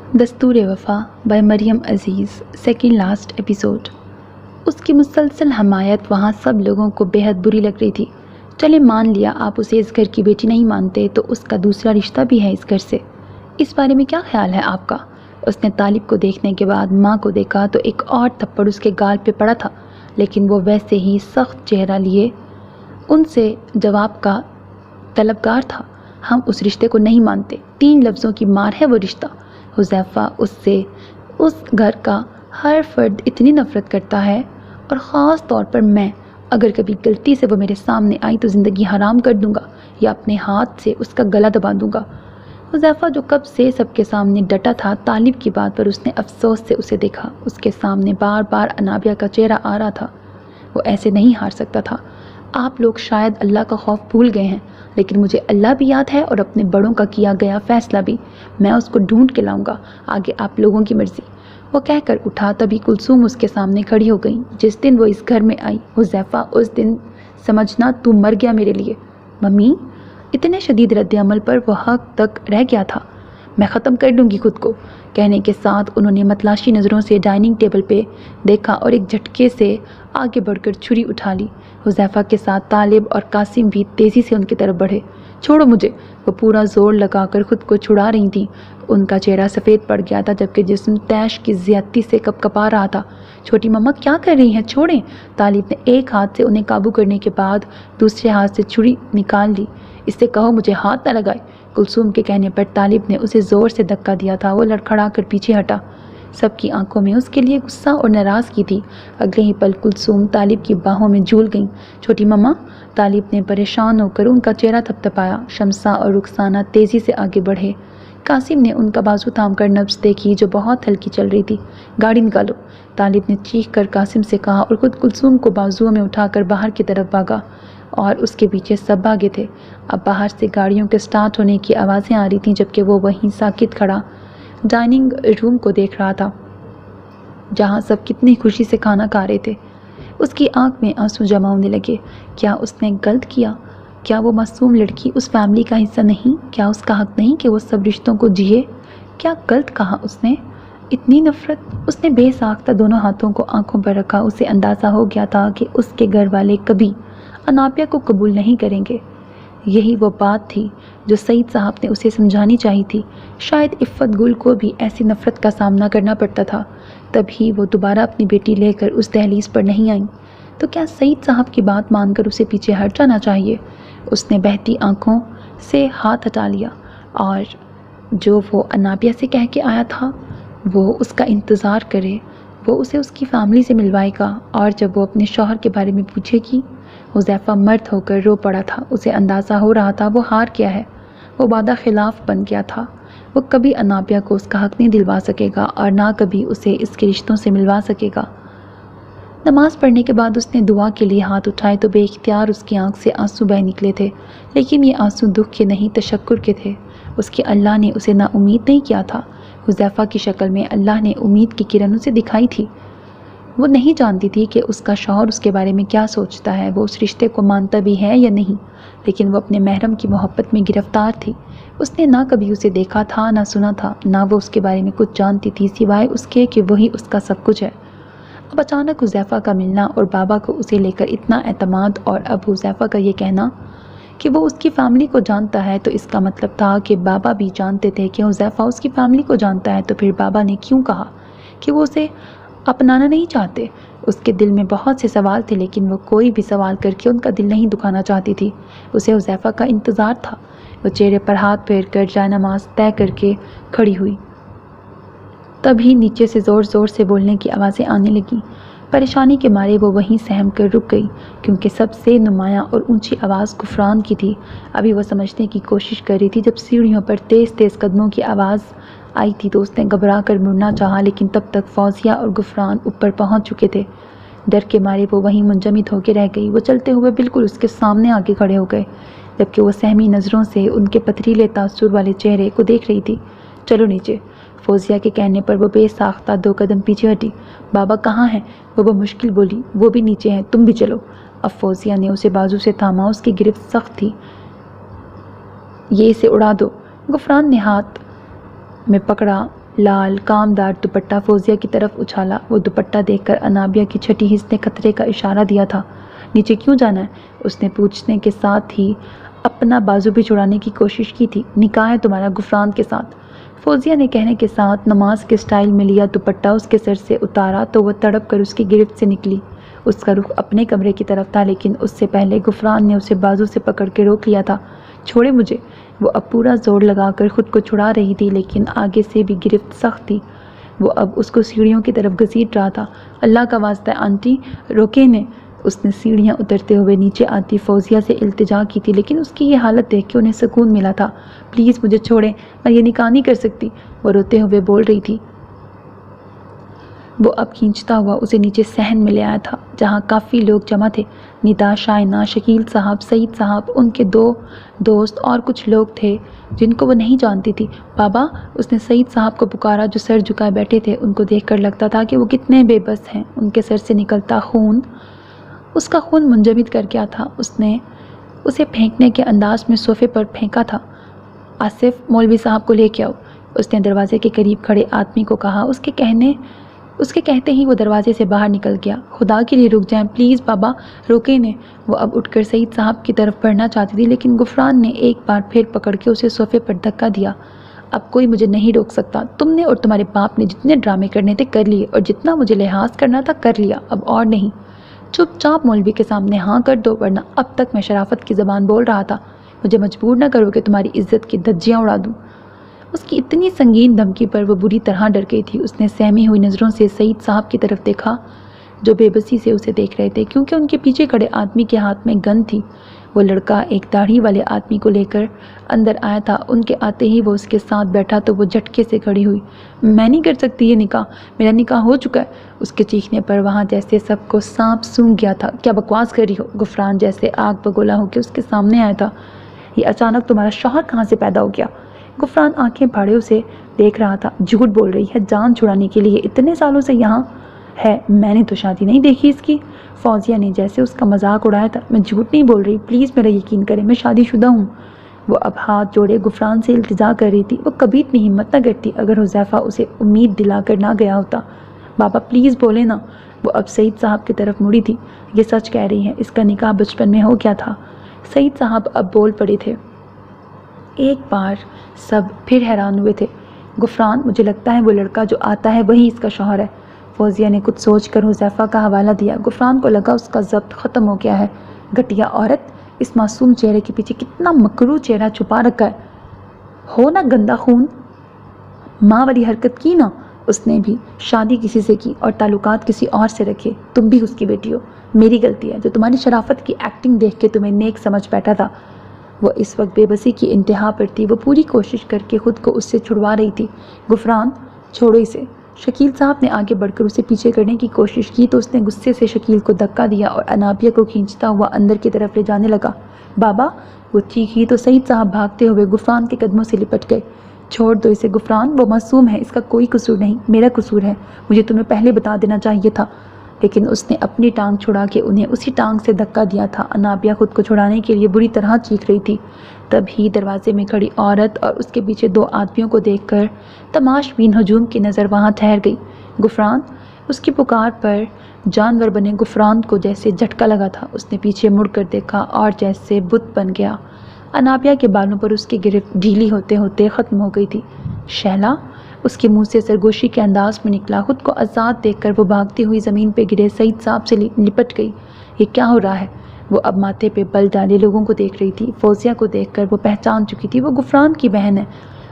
دستور Wafa by Maryam Aziz, second last episode. اس کی مسلسل حمایت وہاں سب لوگوں کو بے حد بری لگ رہی تھی۔ چلے مان لیا آپ اسے اس گھر کی بیٹی نہیں مانتے تو اس کا دوسرا رشتہ بھی ہے اس گھر سے، اس بارے میں کیا خیال ہے آپ کا؟ اس نے طالب کو دیکھنے کے بعد ماں کو دیکھا تو ایک اور تھپڑ اس کے گال پہ پڑا تھا، لیکن وہ ویسے ہی سخت چہرہ لیے ان سے جواب کا طلبگار تھا۔ ہم اس رشتے کو نہیں مانتے، 3 لفظوں کی مار ہے وہ رشتہ۔ حذیفہ اس سے، اس گھر کا ہر فرد اتنی نفرت کرتا ہے، اور خاص طور پر میں، اگر کبھی غلطی سے وہ میرے سامنے آئی تو زندگی حرام کر دوں گا یا اپنے ہاتھ سے اس کا گلا دبا دوں گا۔ حذیفہ جو کب سے سب کے سامنے ڈٹا تھا، طالب کی بات پر اس نے افسوس سے اسے دیکھا۔ اس کے سامنے بار بار انابیہ کا چہرہ آ رہا تھا، وہ ایسے نہیں ہار سکتا تھا۔ آپ لوگ شاید اللہ کا خوف بھول گئے ہیں، لیکن مجھے اللہ بھی یاد ہے اور اپنے بڑوں کا کیا گیا فیصلہ بھی۔ میں اس کو ڈھونڈ کے لاؤں گا، آگے آپ لوگوں کی مرضی۔ وہ کہہ کر اٹھا، تبھی کلثوم اس کے سامنے کھڑی ہو گئی۔ جس دن وہ اس گھر میں آئی حذیفہ، اس دن سمجھنا تو مر گیا میرے لیے۔ ممی، اتنے شدید رد عمل پر وہ حق تک رہ گیا تھا۔ میں ختم کر دوں گی خود کو، کہنے کے ساتھ انہوں نے متلاشی نظروں سے ڈائننگ ٹیبل پہ دیکھا اور ایک جھٹکے سے آگے بڑھ کر چھری اٹھا لی۔ حذیفہ کے ساتھ طالب اور قاسم بھی تیزی سے ان کی طرف بڑھے۔ چھوڑو مجھے، وہ پورا زور لگا کر خود کو چھڑا رہی تھیں۔ ان کا چہرہ سفید پڑ گیا تھا جبکہ جسم تیش کی زیادتی سے کپ کپا رہا تھا۔ چھوٹی مما کیا کر رہی ہیں، چھوڑیں۔ طالب نے ایک ہاتھ سے انہیں قابو کرنے کے بعد دوسرے ہاتھ سے چھری نکال لی۔ اس سے کہو مجھے ہاتھ نہ لگائے۔ کلثوم کے کہنے پر طالب نے اسے زور سے دھکا دیا تھا، وہ لڑکھڑا کر پیچھے ہٹا۔ سب کی آنکھوں میں اس کے لیے غصہ اور ناراضگی تھی۔ اگلے ہی پل کلثوم طالب کی باہوں میں جھول گئیں۔ چھوٹی مما، طالب نے پریشان ہو کر ان کا چہرہ تھپتھپایا۔ شمسہ اور رخسانہ تیزی سے آگے بڑھے۔ قاسم نے ان کا بازو تھام کر نبض دیکھی جو بہت ہلکی چل رہی تھی۔ گاڑی نکالو، طالب نے چیخ کر قاسم سے کہا اور خود کلثوم کو بازوؤں میں اٹھا کر باہر کی طرف بھاگا، اور اس کے پیچھے سب بھاگے تھے۔ اب باہر سے گاڑیوں کے سٹارٹ ہونے کی آوازیں آ رہی تھیں جبکہ وہ وہیں ساکت کھڑا ڈائننگ روم کو دیکھ رہا تھا جہاں سب کتنی خوشی سے کھانا کھا رہے تھے۔ اس کی آنکھ میں آنسو جمع ہونے لگے۔ کیا اس نے غلط کیا؟ کیا وہ معصوم لڑکی اس فیملی کا حصہ نہیں؟ کیا اس کا حق نہیں کہ وہ سب رشتوں کو جیے؟ کیا غلط کہا اس نے؟ اتنی نفرت؟ اس نے بے ساختہ دونوں ہاتھوں کو آنکھوں پر رکھا۔ اسے اندازہ ہو گیا تھا کہ اس کے گھر والے کبھی انابیہ کو قبول نہیں کریں گے۔ یہی وہ بات تھی جو سعید صاحب نے اسے سمجھانی چاہی تھی۔ شاید عفت گل کو بھی ایسی نفرت کا سامنا کرنا پڑتا تھا، تبھی وہ دوبارہ اپنی بیٹی لے کر اس دہلیز پر نہیں آئیں۔ تو کیا سعید صاحب کی بات مان کر اسے پیچھے ہٹ جانا چاہیے؟ اس نے بہتی آنکھوں سے ہاتھ ہٹا لیا، اور جو وہ انابیہ سے کہہ کے آیا تھا وہ اس کا انتظار کرے، وہ اسے اس کی فیملی سے ملوائے گا، اور جب وہ اپنے شوہر کے بارے میں پوچھے گی۔ حذیفہ مرد ہو کر رو پڑا تھا۔ اسے اندازہ ہو رہا تھا وہ ہار گیا ہے، وہ وعدہ خلاف بن گیا تھا۔ وہ کبھی انابیہ کو اس کا حق نہیں دلوا سکے گا اور نہ کبھی اسے اس کے رشتوں سے ملوا سکے گا۔ نماز پڑھنے کے بعد اس نے دعا کے لیے ہاتھ اٹھائے تو بے اختیار اس کی آنکھ سے آنسو بہہ نکلے تھے، لیکن یہ آنسو دکھ کے نہیں تشکر کے تھے۔ اس کے اللہ نے اسے نا امید نہیں کیا تھا۔ حذیفہ کی شکل میں اللہ نے امید کی کرن اسے دکھائی تھی۔ وہ نہیں جانتی تھی کہ اس کا شوہر اس کے بارے میں کیا سوچتا ہے، وہ اس رشتے کو مانتا بھی ہے یا نہیں، لیکن وہ اپنے محرم کی محبت میں گرفتار تھی۔ اس نے نہ کبھی اسے دیکھا تھا، نہ سنا تھا، نہ وہ اس کے بارے میں کچھ جانتی تھی سوائے اس کے کہ وہی اس کا سب کچھ ہے۔ اب اچانک حذیفہ کا ملنا اور بابا کو اسے لے کر اتنا اعتماد، اور اب حذیفہ کا یہ کہنا کہ وہ اس کی فیملی کو جانتا ہے، تو اس کا مطلب تھا کہ بابا بھی جانتے تھے کہ حذیفہ اس کی فیملی کو جانتا ہے۔ تو پھر بابا نے کیوں کہا کہ وہ اسے اپنانا نہیں چاہتے؟ اس کے دل میں بہت سے سوال تھے، لیکن وہ کوئی بھی سوال کر کے ان کا دل نہیں دکھانا چاہتی تھی۔ اسے حذیفہ کا انتظار تھا۔ وہ چہرے پر ہاتھ پھیر کر جائے نماز طے کر کے کھڑی ہوئی، تبھی نیچے سے زور زور سے بولنے کی آوازیں آنے لگیں۔ پریشانی کے مارے وہ وہیں سہم کر رک گئی، کیونکہ سب سے نمایاں اور اونچی آواز غفران کی تھی۔ ابھی وہ سمجھنے کی کوشش کر رہی تھی جب سیڑھیوں پر تیز تیز قدموں کی آواز آئی تھی تو اس نے گھبرا کر مڑنا چاہا، لیکن تب تک فوزیہ اور غفران اوپر پہنچ چکے تھے۔ ڈر کے مارے وہ وہیں منجمد ہو کے رہ گئی۔ وہ چلتے ہوئے بالکل اس کے سامنے آ کے کھڑے ہو گئے، جبکہ وہ سہمی نظروں سے ان کے پتھریلے تاثر والے چہرے کو دیکھ رہی تھی۔ چلو نیچے، فوزیہ کے کہنے پر وہ بے ساختہ 2 قدم پیچھے ہٹی۔ بابا کہاں ہیں؟ وہ مشکل بولی۔ وہ بھی نیچے ہیں، تم بھی چلو۔ اب فوزیہ نے اسے بازو سے تھاما، اس کی گرفت سخت تھی۔ یہ اسے اڑا دو، غفران نے ہاتھ میں پکڑا لال کامدار دوپٹہ فوزیہ کی طرف اچھالا۔ وہ دوپٹہ دیکھ کر انابیہ کی چھٹی حس نے خطرے کا اشارہ دیا تھا۔ نیچے کیوں جانا ہے؟ اس نے پوچھنے کے ساتھ ہی اپنا بازو بھی چھڑانے کی کوشش کی تھی۔ نکاح ہے تمہارا غفران کے ساتھ، فوزیہ نے کہنے کے ساتھ نماز کے سٹائل میں لیا دوپٹہ اس کے سر سے اتارا تو وہ تڑپ کر اس کی گرفت سے نکلی۔ اس کا رخ اپنے کمرے کی طرف تھا، لیکن اس سے پہلے غفران نے اسے بازو سے پکڑ کے روک لیا تھا۔ چھوڑے مجھے۔ وہ اب پورا زور لگا کر خود کو چھڑا رہی تھی، لیکن آگے سے بھی گرفت سخت تھی۔ وہ اب اس کو سیڑھیوں کی طرف گھسیٹ رہا تھا۔ اللہ کا واسطہ آنٹی روکے نے۔ اس نے سیڑھیاں اترتے ہوئے نیچے آتی فوزیہ سے التجا کی تھی، لیکن اس کی یہ حالت دیکھ کے انہیں سکون ملا تھا۔ پلیز مجھے چھوڑیں، میں یہ نکاح نہیں کر سکتی، وہ روتے ہوئے بول رہی تھی۔ وہ اب کھینچتا ہوا اسے نیچے صحن میں لے آیا تھا، جہاں کافی لوگ جمع تھے۔ ندا، شائنہ، شکیل صاحب، سعید صاحب، ان کے 2 دوست اور کچھ لوگ تھے جن کو وہ نہیں جانتی تھی۔ بابا، اس نے سعید صاحب کو پکارا جو سر جھکائے بیٹھے تھے۔ ان کو دیکھ کر لگتا تھا کہ وہ کتنے بے بس ہیں۔ ان کے سر سے نکلتا خون اس کا خون منجمد کر گیا تھا۔ اس نے اسے پھینکنے کے انداز میں صوفے پر پھینکا تھا۔ آصف، مولوی صاحب کو لے کے آؤ، اس نے دروازے کے قریب کھڑے آدمی کو کہا۔ اس کے کہتے ہی وہ دروازے سے باہر نکل گیا۔ خدا کے لیے رک جائیں پلیز بابا، روکے نے۔ وہ اب اٹھ کر سعید صاحب کی طرف بڑھنا چاہتی تھی، لیکن غفران نے ایک بار پھر پکڑ کے اسے صوفے پر دھکا دیا۔ اب کوئی مجھے نہیں روک سکتا۔ تم نے اور تمہارے باپ نے جتنے ڈرامے کرنے تھے کر لیے، اور جتنا مجھے لحاظ کرنا تھا کر لیا، اب اور نہیں۔ چپ چاپ مولوی کے سامنے ہاں کر دو، ورنہ اب تک میں شرافت کی زبان بول رہا تھا۔ مجھے مجبور نہ کرو کہ تمہاری عزت کی دھجیاں اڑا دوں۔ اس کی اتنی سنگین دھمکی پر وہ بری طرح ڈر گئی تھی۔ اس نے سہمی ہوئی نظروں سے سعید صاحب کی طرف دیکھا جو بے بسی سے اسے دیکھ رہے تھے، کیونکہ ان کے پیچھے کھڑے آدمی کے ہاتھ میں گن تھی۔ وہ لڑکا ایک داڑھی والے آدمی کو لے کر اندر آیا تھا۔ ان کے آتے ہی وہ اس کے ساتھ بیٹھا تو وہ جھٹکے سے کھڑی ہوئی۔ میں نہیں کر سکتی یہ نکاح، میرا نکاح ہو چکا ہے۔ اس کے چیخنے پر وہاں جیسے سب کو سانپ سونگھ گیا تھا۔ کیا بکواس کر رہی ہو؟ غفران جیسے آگ بگولا ہو کے اس کے سامنے آیا تھا۔ یہ اچانک تمہارا شوہر کہاں سے پیدا ہو گیا؟ غفران آنکھیں پھاڑے اسے دیکھ رہا تھا۔ جھوٹ بول رہی ہے، جان چھڑانے کے لیے اتنے سالوں سے یہاں ہے۔ میں نے تو شادی نہیں دیکھی اس کی، فوزیہ نے جیسے اس کا مذاق اڑایا تھا۔ میں جھوٹ نہیں بول رہی، پلیز میرا یقین کریں، میں شادی شدہ ہوں۔ وہ اب ہاتھ جوڑے غفران سے التجا کر رہی تھی۔ وہ کبھی اتنی ہمت نہ کرتی اگر حذیفہ اسے امید دلا کر نہ گیا ہوتا۔ بابا پلیز بولے نا۔ وہ اب سعید صاحب کی طرف مڑی تھی۔ یہ سچ کہہ رہی ہے، اس کا نکاح بچپن میں ہو گیا تھا۔ سعید صاحب اب بول پڑے تھے۔ ایک بار سب پھر حیران ہوئے تھے۔ غفران، مجھے لگتا ہے وہ لڑکا جو آتا ہے وہی اس کا شوہر ہے۔ فوزیہ نے کچھ سوچ کر حذیفہ کا حوالہ دیا۔ غفران کو لگا اس کا ضبط ختم ہو گیا ہے۔ گھٹیا عورت، اس معصوم چہرے کے پیچھے کتنا مکروہ چہرہ چھپا رکھا ہے۔ ہو نا گندا خون، ماں والی حرکت کی نا اس نے بھی، شادی کسی سے کی اور تعلقات کسی اور سے رکھے۔ تم بھی اس کی بیٹی ہو۔ میری غلطی ہے جو تمہاری شرافت کی ایکٹنگ دیکھ کے تمہیں نیک سمجھ بیٹھا تھا۔ وہ اس وقت بے بسی کی انتہا پر تھی۔ وہ پوری کوشش کر کے خود کو اس سے چھڑوا رہی تھی۔ غفران، چھوڑو اسے۔ شکیل صاحب نے آگے بڑھ کر اسے پیچھے کرنے کی کوشش کی تو اس نے غصے سے شکیل کو دھکا دیا اور انابیہ کو کھینچتا ہوا اندر کی طرف لے جانے لگا۔ بابا، وہ چیخی تو سعید صاحب بھاگتے ہوئے غفران کے قدموں سے لپٹ گئے۔ چھوڑ دو اسے غفران، وہ معصوم ہے، اس کا کوئی قصور نہیں، میرا قصور ہے، مجھے تمہیں پہلے بتا دینا چاہیے تھا۔ لیکن اس نے اپنی ٹانگ چھڑا کے انہیں اسی ٹانگ سے دھکا دیا تھا۔ انابیہ خود کو چھڑانے کے لیے بری طرح چیخ رہی تھی۔ تبھی دروازے میں کھڑی عورت اور اس کے پیچھے 2 آدمیوں کو دیکھ کر تماش بین ہجوم کی نظر وہاں ٹھہر گئی۔ غفران، اس کی پکار پر جانور بنے غفران کو جیسے جھٹکا لگا تھا۔ اس نے پیچھے مڑ کر دیکھا اور جیسے بت بن گیا۔ انابیہ کے بالوں پر اس کی گرفت ڈھیلی ہوتے ہوتے ختم ہو گئی تھی۔ شہلا، اس کے منہ سے سرگوشی کے انداز میں نکلا۔ خود کو آزاد دیکھ کر وہ بھاگتی ہوئی زمین پہ گرے سعید صاحب سے لپٹ گئی۔ یہ کیا ہو رہا ہے؟ وہ اب ماتھے پہ بل ڈالے لوگوں کو دیکھ رہی تھی۔ فوزیہ کو دیکھ کر وہ پہچان چکی تھی، وہ غفران کی بہن ہے۔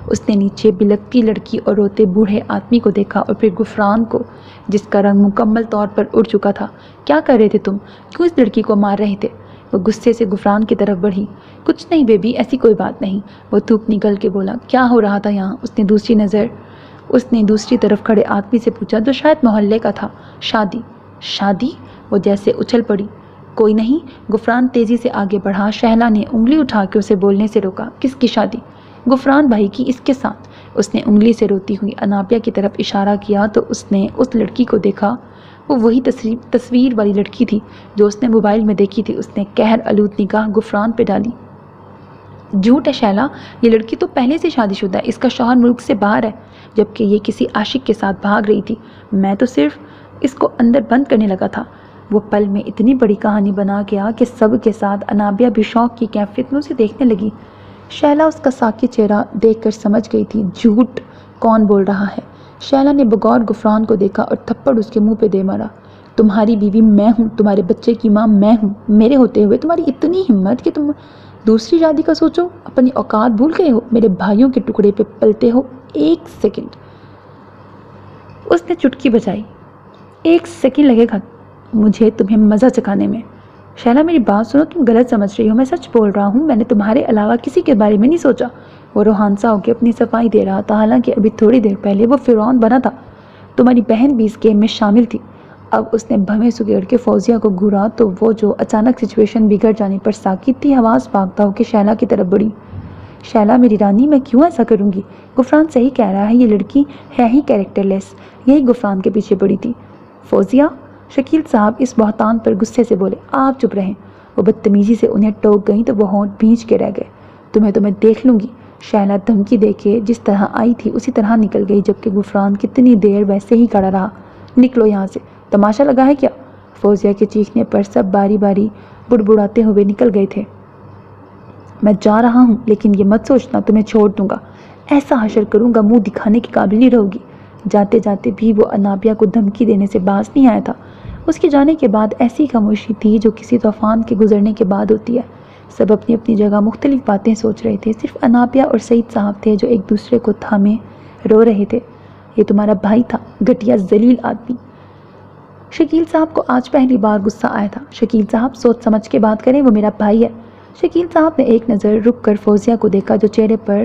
اس نے نیچے بلکتی لڑکی اور روتے بوڑھے آدمی کو دیکھا اور پھر غفران کو، جس کا رنگ مکمل طور پر اڑ چکا تھا۔ کیا کر رہے تھے تم؟ کیوں اس لڑکی کو مار رہے تھے؟ وہ غصے سے غفران کی طرف بڑھی۔ کچھ نہیں بیبی، ایسی کوئی بات نہیں، وہ تھوک نکل کے بولا۔ کیا ہو رہا تھا یہاں؟ اس نے دوسری طرف کھڑے آدمی سے پوچھا جو شاید محلے کا تھا۔ شادی؟ شادی؟ وہ جیسے اچھل پڑی۔ کوئی نہیں، غفران تیزی سے آگے بڑھا۔ شہلا نے انگلی اٹھا کے اسے بولنے سے روکا۔ کس کی شادی؟ غفران بھائی کی، اس کے ساتھ۔ اس نے انگلی سے روتی ہوئی انابیہ کی طرف اشارہ کیا تو اس نے اس لڑکی کو دیکھا۔ وہ وہی تصویر والی لڑکی تھی جو اس نے موبائل میں دیکھی تھی۔ اس نے قہر آلود نگاہ غفران پہ ڈالی۔ جھوٹ ہے شیلا، یہ لڑکی تو پہلے سے شادی شدہ ہے، اس کا شوہر ملک سے باہر ہے۔ جبکہ یہ کسی عاشق کے ساتھ بھاگ رہی تھی۔ میں تو صرف اس کو اندر بند کرنے لگا تھا۔ وہ پل میں اتنی بڑی کہانی بنا گیا کہ سب کے ساتھ انابیہ بھی شوق کی کیفیت میں اسے دیکھنے لگی۔ شیلا اس کا ساکت چہرہ دیکھ کر سمجھ گئی تھی جھوٹ کون بول رہا ہے۔ شیلا نے بغور غفران کو دیکھا اور تھپڑ اس کے منہ پہ دے مارا۔ تمہاری بیوی میں ہوں، تمہارے بچے کی ماں میں ہوں، میرے ہوتے ہوئے تمہاری اتنی ہمت کہ تم دوسری شادی کا سوچو؟ اپنی اوقات بھول گئے ہو؟ میرے بھائیوں کے ٹکڑے پہ پلتے ہو؟ ایک سیکنڈ، اس نے چٹکی بجائی، ایک سیکنڈ لگے گا مجھے تمہیں مزہ چکھانے میں۔ شیلا میری بات سنو، تم غلط سمجھ رہی ہو، میں سچ بول رہا ہوں، میں نے تمہارے علاوہ کسی کے بارے میں نہیں سوچا۔ وہ روحان سا ہو کے اپنی صفائی دے رہا تھا، حالانکہ ابھی تھوڑی دیر پہلے وہ فرعون بنا تھا۔ تمہاری بہن بھی اس گیم میں شامل تھی۔ اب اس نے بھویں سگیڑ کے فوزیہ کو گھورا تو وہ جو اچانک سچویشن بگڑ جانے پر ساکت تھی، حواس بھاگتا ہو کہ شیلا کی طرف بڑھی۔ شیلا میری رانی، میں کیوں ایسا کروں گی؟ غفران صحیح کہہ رہا ہے، یہ لڑکی ہے ہی کیریکٹر لیس۔ یہی غفران کے پیچھے پڑی تھی۔ فوزیہ، شکیل صاحب اس بہتان پر غصے سے بولے۔ آپ چپ رہیں۔ وہ بدتمیزی سے انہیں ٹوک گئیں تو وہ ہونٹ بھینچ کے رہ گئے۔ تو میں دیکھ لوں گی۔ شیلا دھمکی دے کے جس طرح آئی تھی اسی طرح نکل گئی، جبکہ غفران کتنی دیر ویسے ہی کھڑا رہا۔ نکلو یہاں سے، تماشا لگا ہے کیا؟ فوزیہ کے چیخنے پر سب باری باری بڑبڑاتے ہوئے نکل گئے تھے۔ میں جا رہا ہوں، لیکن یہ مت سوچنا تمہیں چھوڑ دوں گا۔ ایسا حشر کروں گا منہ دکھانے کے قابل نہیں رہو گی۔ جاتے جاتے بھی وہ انابیہ کو دھمکی دینے سے باز نہیں آیا تھا۔ اس کے جانے کے بعد ایسی خاموشی تھی جو کسی طوفان کے گزرنے کے بعد ہوتی ہے۔ سب اپنی اپنی جگہ مختلف باتیں سوچ رہے تھے۔ صرف انابیہ اور سعید صاحب تھے جو ایک دوسرے کو تھامے رو رہے تھے۔ یہ تمہارا بھائی تھا، گھٹیا ذلیل آدمی۔ شکیل صاحب کو آج پہلی بار غصہ آیا تھا۔ شکیل صاحب سوچ سمجھ کے بات کریں، وہ میرا بھائی ہے۔ شکیل صاحب نے ایک نظر رک کر فوزیہ کو دیکھا جو چہرے پر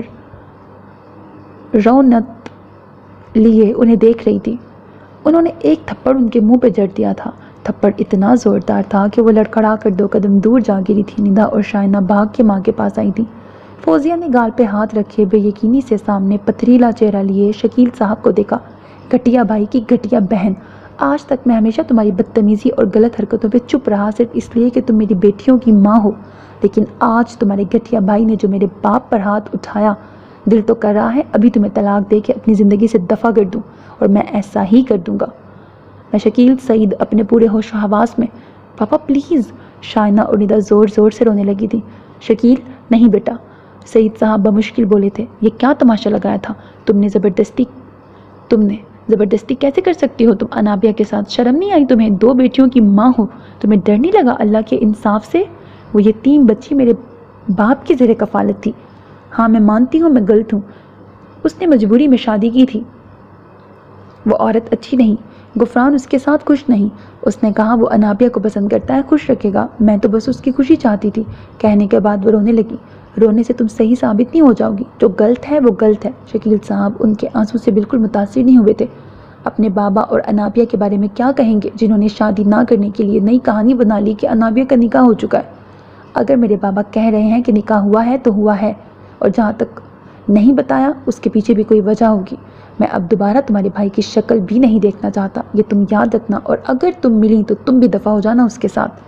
رونت لیے انہیں دیکھ رہی تھی۔ انہوں نے ایک تھپڑ ان کے منہ پہ جڑ دیا تھا۔ تھپڑ اتنا زوردار تھا کہ وہ لڑکھڑا کر 2 قدم دور جا گری تھی۔ ندا اور شائنہ بھاگ کے ماں کے پاس آئی تھی۔ فوزیہ نے گال پہ ہاتھ رکھے بے یقینی سے سامنے پتھریلا چہرہ لیے شکیل صاحب کو دیکھا۔ گھٹیا بھائی کی گھٹیا بہن، آج تک میں ہمیشہ تمہاری بدتمیزی اور غلط حرکتوں پہ چپ رہا صرف اس لیے کہ تم میری بیٹیوں کی ماں ہو، لیکن آج تمہارے گھٹیا بھائی نے جو میرے باپ پر ہاتھ اٹھایا، دل تو کر رہا ہے ابھی تمہیں طلاق دے کے اپنی زندگی سے دفع کر دوں، اور میں ایسا ہی کر دوں گا۔ میں شکیل سعید اپنے پورے ہوش و حواس میں۔ پاپا پلیز، شائنہ اور ندا زور زور سے رونے لگی تھی۔ شکیل، نہیں بیٹا، سعید صاحب بمشکل بولے تھے۔ یہ کیا تماشا لگایا تھا؟ تم نے زبردستی کیسے کر سکتی ہو تم انابیہ کے ساتھ؟ شرم نہیں آئی تمہیں؟ 2 بیٹیوں کی ماں ہو، تمہیں ڈر نہیں لگا اللہ کے انصاف سے؟ وہ یتیم بچی میرے باپ کی زیر کفالت تھی۔ ہاں میں مانتی ہوں میں غلط ہوں، اس نے مجبوری میں شادی کی تھی۔ وہ عورت اچھی نہیں، غفران اس کے ساتھ خوش نہیں۔ اس نے کہا وہ انابیہ کو پسند کرتا ہے، خوش رکھے گا، میں تو بس اس کی خوشی چاہتی تھی۔ کہنے کے بعد وہ رونے لگی۔ رونے سے تم صحیح ثابت نہیں ہو جاؤ گی، جو غلط ہے وہ غلط ہے۔ شکیل صاحب ان کے آنسو سے بالکل متاثر نہیں ہوئے تھے۔ اپنے بابا اور انابیہ کے بارے میں کیا کہیں گے جنہوں نے شادی نہ کرنے کے لیے نئی کہانی بنا لی کہ انابیہ کا نکاح ہو چکا ہے؟ اگر میرے بابا کہہ رہے ہیں کہ نکاح ہوا ہے تو ہوا ہے، اور جہاں تک نہیں بتایا اس کے پیچھے بھی کوئی وجہ ہوگی۔ میں اب دوبارہ تمہارے بھائی کی شکل بھی نہیں دیکھنا چاہتا، یہ تم یاد رکھنا، اور اگر تم ملی تو تم بھی دفع ہو جانا اس کے ساتھ۔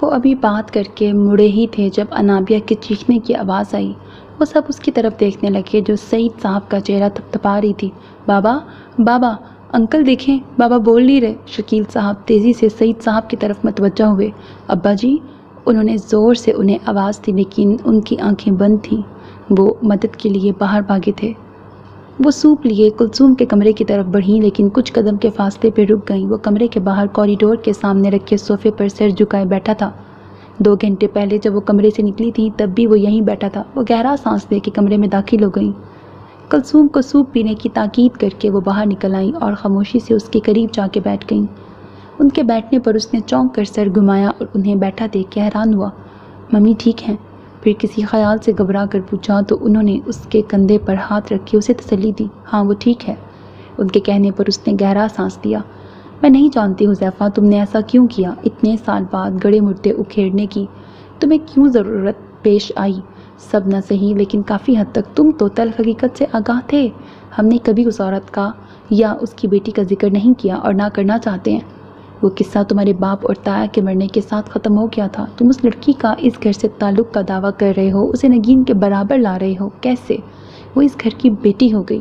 وہ ابھی بات کر کے مڑے ہی تھے جب انابیہ کے چیخنے کی آواز آئی۔ وہ سب اس کی طرف دیکھنے لگے جو سعید صاحب کا چہرہ تھپتھپا رہی تھی۔ بابا، بابا، انکل دیکھیں، بابا بول نہیں رہے۔ شکیل صاحب تیزی سے سعید صاحب کی طرف متوجہ ہوئے۔ ابا جی، انہوں نے زور سے انہیں آواز دی لیکن ان کی آنکھیں بند تھیں۔ وہ مدد کے لیے باہر بھاگے تھے۔ وہ سوپ لیے کلثوم کے کمرے کی طرف بڑھیں لیکن کچھ قدم کے فاصلے پہ رک گئیں۔ وہ کمرے کے باہر کوریڈور کے سامنے رکھے صوفے پر سر جھکائے بیٹھا تھا۔ 2 گھنٹے پہلے جب وہ کمرے سے نکلی تھی تب بھی وہ یہیں بیٹھا تھا۔ وہ گہرا سانس لے کے کمرے میں داخل ہو گئیں۔ کلثوم کو سوپ پینے کی تاکید کر کے وہ باہر نکل آئیں اور خاموشی سے اس کے قریب جا کے بیٹھ گئیں۔ ان کے بیٹھنے پر اس نے چونک کر سر گھمایا اور انہیں بیٹھا دیکھ کے حیران ہوا۔ ممی ٹھیک ہیں؟ پھر کسی خیال سے گھبرا کر پوچھا تو انہوں نے اس کے کندھے پر ہاتھ رکھ کے اسے تسلی دی۔ ہاں وہ ٹھیک ہے۔ ان کے کہنے پر اس نے گہرا سانس لیا۔ میں نہیں جانتی حذیفہ تم نے ایسا کیوں کیا، اتنے سال بعد گڑے مردے اکھیڑنے کی تمہیں کیوں ضرورت پیش آئی؟ سب نہ صحیح لیکن کافی حد تک تم تو تلخ حقیقت سے آگاہ تھے۔ ہم نے کبھی اس عورت کا یا اس کی بیٹی کا ذکر نہیں کیا اور نہ کرنا چاہتے ہیں۔ وہ قصہ تمہارے باپ اور تایا کے مرنے کے ساتھ ختم ہو گیا تھا۔ تم اس لڑکی کا اس گھر سے تعلق کا دعویٰ کر رہے ہو، اسے نگین کے برابر لا رہے ہو، کیسے؟ وہ اس گھر کی بیٹی ہو گئی۔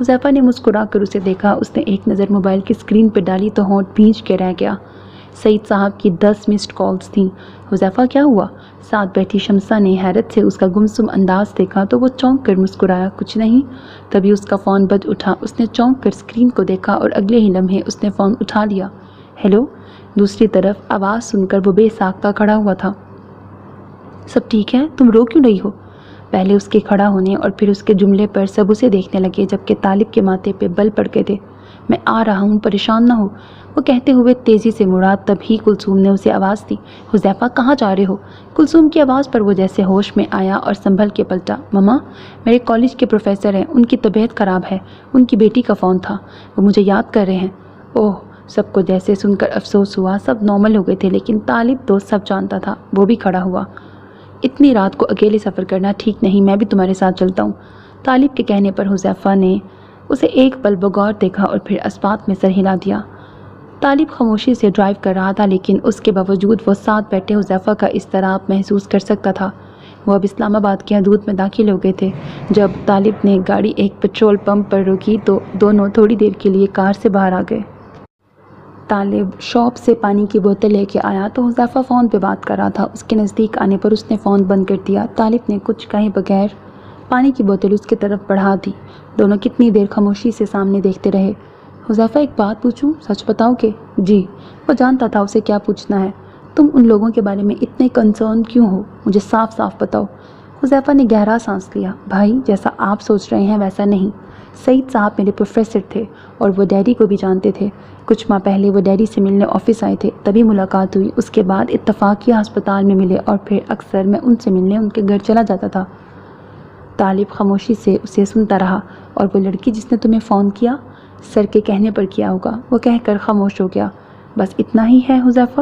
حذیفہ نے مسکرا کر اسے دیکھا۔ اس نے ایک نظر موبائل کی اسکرین پہ ڈالی تو ہونٹ بھینچ کے رہ گیا۔ سعید صاحب کی 10 مسڈ کالز تھیں۔ حذیفہ کیا ہوا؟ ساتھ بیٹھی شمسہ نے حیرت سے اس کا گمسم انداز دیکھا تو وہ چونک کر مسکرایا۔ کچھ نہیں۔ تبھی اس کا فون بج اٹھا۔ اس نے چونک کر اسکرین کو دیکھا اور اگلے ہی لمحے اس نے فون اٹھا لیا۔ ہیلو؟ دوسری طرف آواز سن کر وہ بے ساختہ کھڑا ہوا تھا۔ سب ٹھیک ہے؟ تم رو کیوں رہی ہو؟ پہلے اس کے کھڑا ہونے اور پھر اس کے جملے پر سب اسے دیکھنے لگے جبکہ طالب کے ماتھے پہ بل پڑ گئے تھے۔ میں آ رہا ہوں، پریشان نہ ہو، وہ کہتے ہوئے تیزی سے مڑا۔ تبھی کلثوم نے اسے آواز دی۔ حذیفہ کہاں جا رہے ہو؟ کلثوم کی آواز پر وہ جیسے ہوش میں آیا اور سنبھل کے پلٹا۔ مما، میرے کالج کے پروفیسر ہیں، ان کی طبیعت خراب ہے، ان کی بیٹی کا فون تھا، وہ مجھے یاد کر رہے ہیں۔ اوہ! سب کو جیسے سن کر افسوس ہوا۔ سب نارمل ہو گئے تھے لیکن طالب تو سب جانتا تھا۔ وہ بھی کھڑا ہوا۔ اتنی رات کو اکیلے سفر کرنا ٹھیک نہیں، میں بھی تمہارے ساتھ چلتا ہوں۔ طالب کے کہنے پر حذیفہ نے اسے ایک پل بغور دیکھا اور پھر اسبات میں سر ہلا دیا۔ طالب خاموشی سے ڈرائیو کر رہا تھا لیکن اس کے باوجود وہ ساتھ بیٹھے حذیفہ کا اضطراب محسوس کر سکتا تھا۔ وہ اب اسلام آباد کی حدود میں داخل ہو گئے تھے۔ جب طالب نے گاڑی ایک پیٹرول پمپ پر روکی تو دونوں تھوڑی دیر کے لیے کار سے باہر آ گئے۔ طالب شاپ سے پانی کی بوتل لے کے آیا تو حذیفہ فون پہ بات کر رہا تھا۔ اس کے نزدیک آنے پر اس نے فون بند کر دیا۔ طالب نے کچھ کہے بغیر پانی کی بوتل اس کی طرف بڑھا دی۔ دونوں کتنی دیر خاموشی سے سامنے دیکھتے رہے۔ حذیفہ ایک بات پوچھوں؟ سچ بتاؤ کہ؟ جی۔ وہ جانتا تھا اسے کیا پوچھنا ہے۔ تم ان لوگوں کے بارے میں اتنے کنسرن کیوں ہو؟ مجھے صاف صاف بتاؤ۔ حذیفہ نے گہرا سانس لیا۔ بھائی، جیسا آپ سوچ رہے ہیں ویسا نہیں۔ سعید صاحب میرے پروفیسر تھے اور وہ ڈیڈی کو بھی جانتے تھے۔ کچھ ماہ پہلے وہ ڈیڈی سے ملنے آفس آئے تھے، تبھی ملاقات ہوئی۔ اس کے بعد اتفاقیہ ہسپتال میں ملے اور پھر اکثر میں ان سے ملنے ان کے گھر چلا جاتا تھا۔ طالب خاموشی سے اسے سنتا رہا۔ اور وہ لڑکی جس نے تمہیں فون کیا؟ سر کے کہنے پر کیا ہوگا، وہ کہہ کر خاموش ہو گیا۔ بس اتنا ہی ہے حذیفہ؟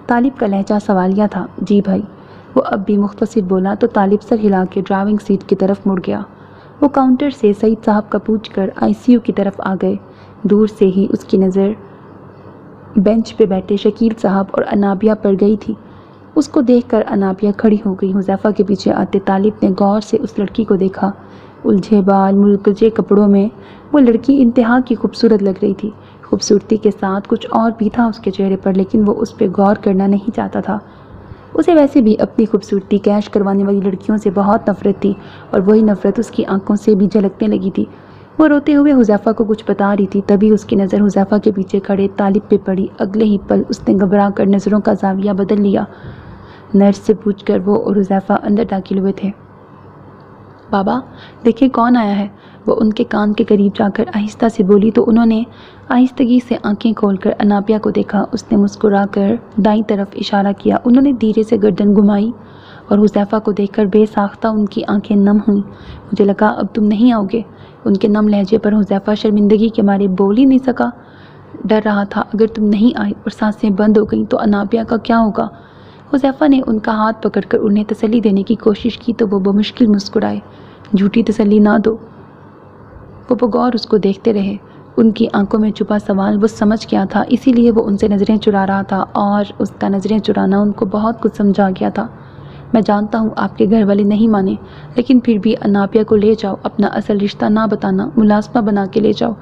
طالب کا لہجہ سوالیہ تھا۔ جی بھائی، وہ اب بھی مختصر بولا تو طالب سر ہلا کے ڈرائیونگ سیٹ کی طرف مڑ گیا۔ وہ کاؤنٹر سے سعید صاحب کا پوچھ کر ICU کی طرف آ گئے۔ دور سے ہی اس کی نظر بینچ پہ بیٹھے شکیل صاحب اور انابیہ پر گئی تھی۔ اس کو دیکھ کر انابیہ کھڑی ہو گئی۔ حذیفہ کے پیچھے آتے طالب نے غور سے اس لڑکی کو دیکھا۔ الجھے بال، ملکجے کپڑوں میں وہ لڑکی انتہا کی خوبصورت لگ رہی تھی۔ خوبصورتی کے ساتھ کچھ اور بھی تھا اس کے چہرے پر لیکن وہ اس پہ غور کرنا نہیں چاہتا تھا۔ اسے ویسے بھی اپنی خوبصورتی کیش کروانے والی لڑکیوں سے بہت نفرت تھی اور وہی نفرت اس کی آنکھوں سے بھی جھلکنے لگی تھی۔ وہ روتے ہوئے حذیفہ کو کچھ بتا رہی تھی، تبھی اس کی نظر حذیفہ کے پیچھے کھڑے طالب پہ پڑی۔ اگلے ہی پل اس نے گھبرا کر نظروں کا زاویہ بدل لیا۔ نرس سے پوچھ کر وہ اور حذیفہ اندر داخل ہوئے تھے۔ بابا، دیکھیں کون آیا ہے، وہ ان کے کان کے قریب جا کر آہستہ سے بولی تو انہوں نے آہستگی سے آنکھیں کھول کر انابیہ کو دیکھا۔ اس نے مسکرا کر دائیں طرف اشارہ کیا۔ انہوں نے دھیرے سے گردن گھمائی اور حذیفہ کو دیکھ کر بے ساختہ ان کی آنکھیں نم ہوئیں۔ مجھے لگا اب تم نہیں آؤ گے۔ ان کے نم لہجے پر حذیفہ شرمندگی کے مارے بول ہی نہیں سکا۔ ڈر رہا تھا اگر تم نہیں آئے اور سانسیں بند ہو گئیں تو انابیہ کا کیا ہوگا۔ حذیفہ نے ان کا ہاتھ پکڑ کر انہیں تسلی دینے کی کوشش کی تو وہ بمشکل مسکرائے۔ جھوٹی تسلی نہ دو۔ وہ بغور اس کو دیکھتے رہے۔ ان کی آنکھوں میں چھپا سوال وہ سمجھ گیا تھا، اسی لیے وہ ان سے نظریں چرا رہا تھا اور اس کا نظریں چرانا ان کو بہت کچھ سمجھا گیا تھا۔ میں جانتا ہوں آپ کے گھر والے نہیں مانے، لیکن پھر بھی انابیہ کو لے جاؤ، اپنا اصل رشتہ نہ بتانا، ملازمہ بنا کے لے جاؤ۔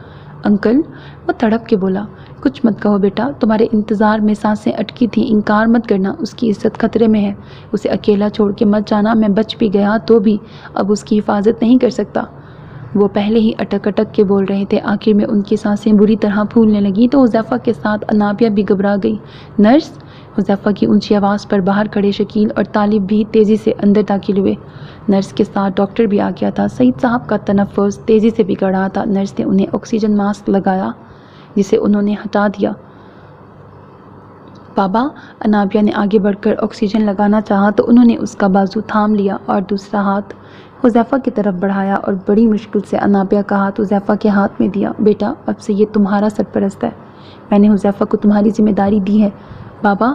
انکل، وہ تڑپ کے بولا، کچھ مت کہو بیٹا، تمہارے انتظار میں سانسیں اٹکی تھیں، انکار مت کرنا، اس کی عزت خطرے میں ہے، اسے اکیلا چھوڑ کے مت جانا، میں بچ بھی گیا تو بھی اب اس کی حفاظت نہیں کر سکتا۔ وہ پہلے ہی اٹک اٹک کے بول رہے تھے، آخر میں ان کی سانسیں بری طرح پھولنے لگیں تو حذیفہ کے ساتھ انابیہ بھی گھبرا گئی۔ نرس! حذیفہ کی اونچی آواز پر باہر کھڑے شکیل اور طالب بھی تیزی سے اندر داخل ہوئے۔ نرس کے ساتھ ڈاکٹر بھی آ گیا تھا۔ سعید صاحب کا تنفس تیزی سے بگڑ رہا تھا۔ نرس نے انہیں آکسیجن ماسک لگایا جسے انہوں نے ہٹا دیا۔ بابا، انابیہ نے آگے بڑھ کر آکسیجن لگانا چاہا تو انہوں نے اس کا بازو تھام لیا اور دوسرا ہاتھ حذیفہ کی طرف بڑھایا اور بڑی مشکل سے انابیہ کا ہاتھ حذیفہ کے ہاتھ میں دیا۔ بیٹا، اب سے یہ تمہارا سرپرست ہے، میں نے حذیفہ کو تمہاری ذمہ داری دی ہے۔ بابا،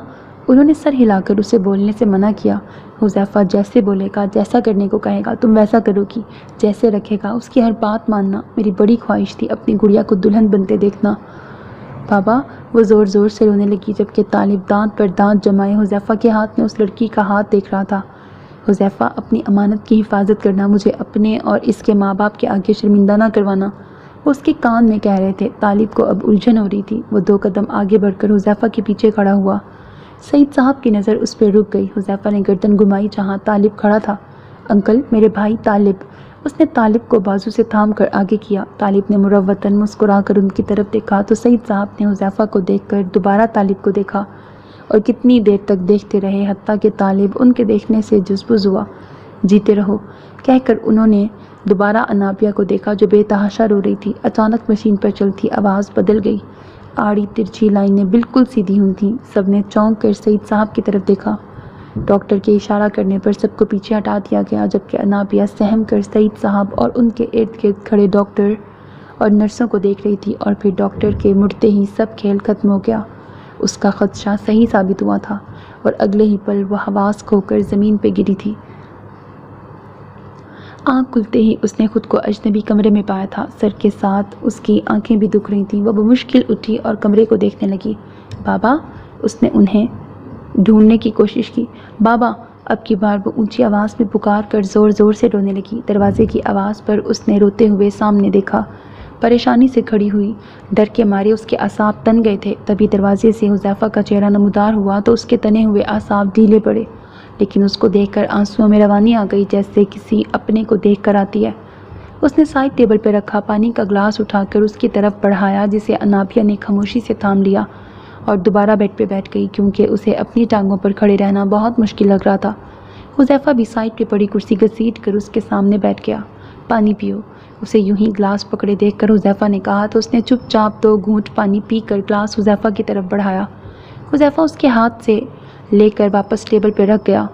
انہوں نے سر ہلا کر اسے بولنے سے منع کیا۔ حذیفہ جیسے بولے گا، جیسا کرنے کو کہے گا تم ویسا کرو گی، جیسے رکھے گا اس کی ہر بات ماننا۔ میری بڑی خواہش تھی اپنی گڑیا کو دلہن بنتے دیکھنا۔ بابا، وہ زور زور سے رونے لگی جبکہ طالب دانت پر دانت جمائے حذیفہ کے ہاتھ میں اس لڑکی کا ہاتھ دیکھ رہا تھا۔ حذیفہ، اپنی امانت کی حفاظت کرنا، مجھے اپنے اور اس کے ماں باپ کے آگے شرمندہ نہ کروانا۔ وہ اس کے کان میں کہہ رہے تھے۔ طالب کو اب الجھن ہو رہی تھی۔ وہ 2 قدم آگے بڑھ کر حذیفہ کے پیچھے کھڑا ہوا۔ سعید صاحب کی نظر اس پہ رک گئی۔ حذیفہ نے گردن گھمائی جہاں طالب کھڑا تھا۔ انکل، میرے بھائی طالب۔ اس نے طالب کو بازو سے تھام کر آگے کیا۔ طالب نے مروتاً مسکرا کر ان کی طرف دیکھا تو سعید صاحب نے حذیفہ کو دیکھ کر دوبارہ طالب کو دیکھا اور کتنی دیر تک دیکھتے رہے، حتیٰ کہ طالب ان کے دیکھنے سے جزبز ہوا۔ جیتے رہو کہہ کر انہوں نے دوبارہ انابیہ کو دیکھا جو بے تحاشا رو رہی تھی۔ اچانک مشین پر چلتی آواز بدل گئی۔ آڑی ترچھی لائنیں بالکل سیدھی ہوئی تھیں۔ سب نے چونک کر سعید صاحب کی طرف دیکھا۔ ڈاکٹر کے اشارہ کرنے پر سب کو پیچھے ہٹا دیا گیا، جبکہ انابیہ سہم کر سعید صاحب اور ان کے ارد گرد کھڑے ڈاکٹر اور نرسوں کو دیکھ رہی تھی، اور پھر ڈاکٹر کے مڑتے ہی سب کھیل ختم ہو گیا۔ اس کا خدشہ صحیح ثابت ہوا تھا اور اگلے ہی پل وہ حواس کھو کر زمین پہ گری تھی۔ آنکھ کھلتے ہی اس نے خود کو اجنبی کمرے میں پایا تھا۔ سر کے ساتھ اس کی آنکھیں بھی دکھ رہی تھیں۔ وہ بمشکل اٹھی اور کمرے کو دیکھنے لگی۔ بابا، اس نے انہیں ڈھونڈنے کی کوشش کی۔ بابا، اب کی بار وہ اونچی آواز میں پکار کر زور زور سے رونے لگی۔ دروازے کی آواز پر اس نے روتے ہوئے سامنے دیکھا۔ پریشانی سے کھڑی ہوئی، ڈر کے مارے اس کے اعصاب تن گئے تھے۔ تبھی دروازے سے حذیفہ کا چہرہ نمودار ہوا تو اس کے تنے ہوئے اعصاب ڈھیلے پڑے، لیکن اس کو دیکھ کر آنسوؤں میں روانی آ گئی جیسے کسی اپنے کو دیکھ کر آتی ہے۔ اس نے سائڈ ٹیبل پہ رکھا پانی کا گلاس اٹھا کر اس کی طرف بڑھایا، جسے انابیہ نے خاموشی سے تھام لیا اور دوبارہ بیڈ پہ بیٹھ گئی کیونکہ اسے اپنی ٹانگوں پر کھڑے رہنا بہت مشکل لگ رہا تھا۔ حذیفہ بھی سائڈ پہ پڑی کرسی گھسیٹ کر اس کے سامنے بیٹھ گیا۔ پانی پیو، اسے یوں ہی گلاس پکڑے دیکھ کر حذیفہ نے کہا تو اس نے چپ چاپ 2 گھونٹ پانی پی کر گلاس حذیفہ کی طرف بڑھایا۔ حذیفہ اس کے ہاتھ سے لے کر واپس ٹیبل پہ رکھ گیا۔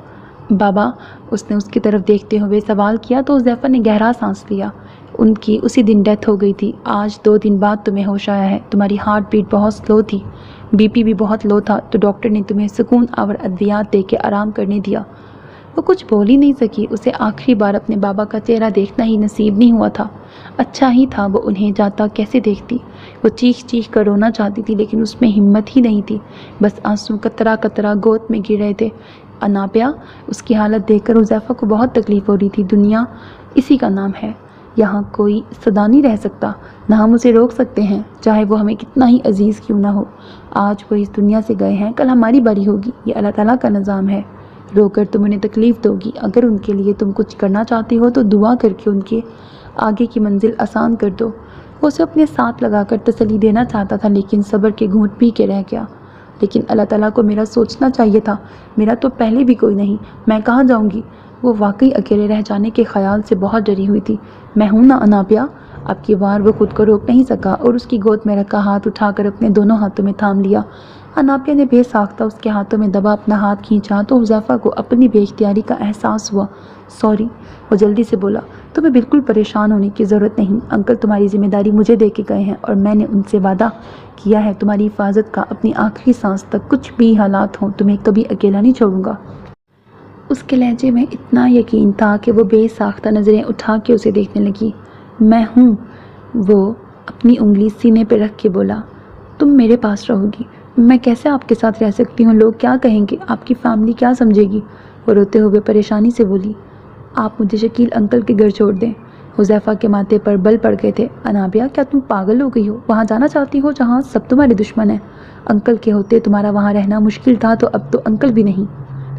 بابا، اس نے اس کی طرف دیکھتے ہوئے سوال کیا تو حذیفہ نے گہرا سانس لیا۔ ان کی اسی دن ڈیتھ ہو گئی تھی۔ آج 2 دن بعد تمہیں ہوش آیا ہے۔ تمہاری ہارٹ بیٹ بہت سلو تھی، بی پی بھی بہت لو تھا، تو ڈاکٹر نے تمہیں سکون آور ادویات دے کے آرام کرنے دیا۔ وہ کچھ بول ہی نہیں سکی۔ اسے آخری بار اپنے بابا کا چہرہ دیکھنا ہی نصیب نہیں ہوا تھا۔ اچھا ہی تھا وہ انہیں جاتا کیسے دیکھتی۔ وہ چیخ چیخ کر رونا چاہتی تھی لیکن اس میں ہمت ہی نہیں تھی، بس آنسو قطرہ قطرہ گود میں گر رہے تھے۔ انابیہ، اس کی حالت دیکھ کر حذیفہ کو بہت تکلیف ہو رہی تھی۔ دنیا اسی کا نام ہے، یہاں کوئی صدا نہیں رہ سکتا، نہ ہم اسے روک سکتے ہیں، چاہے وہ ہمیں کتنا ہی عزیز کیوں نہ ہو۔ آج وہ اس دنیا سے گئے ہیں، کل ہماری باری ہوگی، یہ اللہ تعالیٰ کا نظام ہے۔ رو کر تم انہیں تکلیف دو گی۔ اگر ان کے لیے تم کچھ کرنا چاہتی ہو تو دعا کر کے ان کے آگے کی منزل آسان کر دو۔ وہ اسے اپنے ساتھ لگا کر تسلی دینا چاہتا تھا لیکن صبر کے گھونٹ پی کے رہ گیا۔ لیکن اللہ تعالیٰ کو میرا سوچنا چاہیے تھا، میرا تو پہلے بھی کوئی نہیں، میں کہاں جاؤں گی؟ وہ واقعی اکیلے رہ جانے کے خیال سے بہت ڈری ہوئی تھی۔ میں ہوں نا انابیہ؟ اب کی بار وہ خود کو روک نہیں سکا اور اس کی گود میں رکھا ہاتھ اٹھا کر اپنے دونوں ہاتھوں میں تھام لیا۔ انابیہ نے بے ساختہ اس کے ہاتھوں میں دبا اپنا ہاتھ کھینچا تو حذیفہ کو اپنی بے اختیاری کا احساس ہوا۔ سوری، وہ جلدی سے بولا، تمہیں بالکل پریشان ہونے کی ضرورت نہیں، انکل تمہاری ذمہ داری مجھے دے کے گئے ہیں اور میں نے ان سے وعدہ کیا ہے تمہاری حفاظت کا، اپنی آخری سانس تک، کچھ بھی حالات ہوں تمہیں کبھی اکیلا نہیں چھوڑوں گا۔ اس کے لہجے میں اتنا یقین تھا کہ وہ بے ساختہ نظریں اٹھا کے اسے دیکھنے لگی۔ میں ہوں، وہ اپنی انگلی سینے پہ رکھ کے بولا، تم میرے پاس رہو گی، میں کیسے آپ کے ساتھ رہ سکتی ہوں؟ لوگ کیا کہیں گے؟ آپ کی فیملی کیا سمجھے گی؟ وہ روتے ہوئے پریشانی سے بولی، آپ مجھے شکیل انکل کے گھر چھوڑ دیں۔ حذیفہ کے ماتھے پر بل پڑ گئے تھے۔ انابیہ، کیا تم پاگل ہو گئی ہو؟ وہاں جانا چاہتی ہو جہاں سب تمہارے دشمن ہیں؟ انکل کے ہوتے تمہارا وہاں رہنا مشکل تھا تو اب تو انکل بھی نہیں،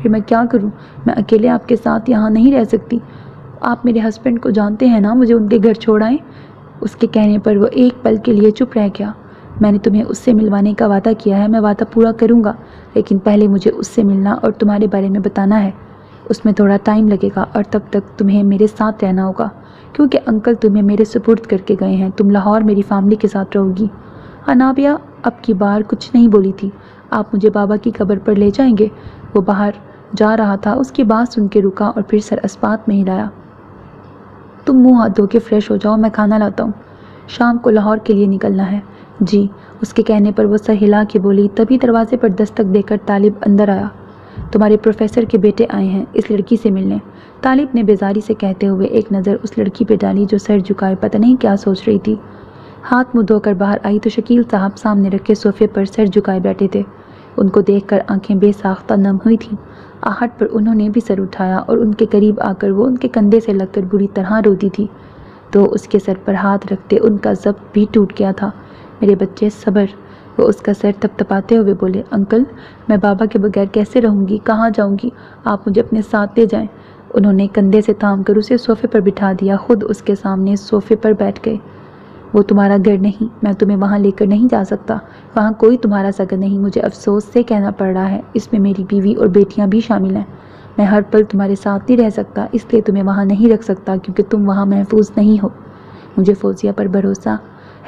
پھر میں کیا کروں؟ میں اکیلے آپ کے ساتھ یہاں نہیں رہ سکتی۔ آپ میرے ہسبینڈ کو جانتے ہیں نا، مجھے ان کے گھر چھوڑ آئیں۔ اس کے کہنے پر وہ ایک پل کے لیے چپ رہ گیا۔ میں نے تمہیں اس سے ملوانے کا وعدہ کیا ہے، میں وعدہ پورا کروں گا، لیکن پہلے مجھے اس سے ملنا اور تمہارے بارے میں بتانا ہے۔ اس میں تھوڑا ٹائم لگے گا اور تب تک تمہیں میرے ساتھ رہنا ہوگا کیونکہ انکل تمہیں میرے سپرد کر کے گئے ہیں۔ تم لاہور میری فیملی کے ساتھ رہو گی۔ انابیہ اب کی بار کچھ نہیں بولی تھی۔ آپ مجھے بابا کی قبر پر لے جائیں گے؟ وہ باہر جا رہا تھا، اس کی بات سن کے رکا اور پھر سر اسپات میں ہلایا۔ تم منہ ہاتھ دھو کے فریش ہو جاؤ، میں کھانا لاتا ہوں، شام کو لاہور کے لیے نکلنا ہے۔ جی، اس کے کہنے پر وہ سر ہلا کے بولی۔ تبھی دروازے پر دستک دے کر طالب اندر آیا۔ تمہارے پروفیسر کے بیٹے آئے ہیں اس لڑکی سے ملنے، طالب نے بیزاری سے کہتے ہوئے ایک نظر اس لڑکی پہ ڈالی جو سر جھکائے پتہ نہیں کیا سوچ رہی تھی۔ ہاتھ منہ دھو کر باہر آئی تو شکیل صاحب سامنے رکھے صوفے پر سر جھکائے بیٹھے تھے۔ ان کو دیکھ کر آنکھیں بے ساختہ نم ہوئی تھیں۔ آہٹ پر انہوں نے بھی سر اٹھایا اور ان کے قریب آ کر وہ ان کے کندھے سے لگ کر بری طرح روتی تھی۔ تو اس کے سر پر ہاتھ رکھتے ان کا ضبط بھی ٹوٹ گیا تھا۔ میرے بچے صبر، وہ اس کا سر تھپتھپاتے ہوئے بولے۔ انکل میں بابا کے بغیر کیسے رہوں گی، کہاں جاؤں گی، آپ مجھے اپنے ساتھ لے جائیں۔ انہوں نے کندھے سے تھام کر اسے صوفے پر بٹھا دیا، خود اس کے سامنے صوفے پر بیٹھ گئے۔ وہ تمہارا گھر نہیں، میں تمہیں وہاں لے کر نہیں جا سکتا، وہاں کوئی تمہارا سگا نہیں، مجھے افسوس سے کہنا پڑ رہا ہے، اس میں میری بیوی اور بیٹیاں بھی شامل ہیں۔ میں ہر پل تمہارے ساتھ نہیں رہ سکتا، اس لیے تمہیں وہاں نہیں رکھ سکتا کیونکہ تم وہاں محفوظ نہیں ہو۔ مجھے فوزیہ پر بھروسہ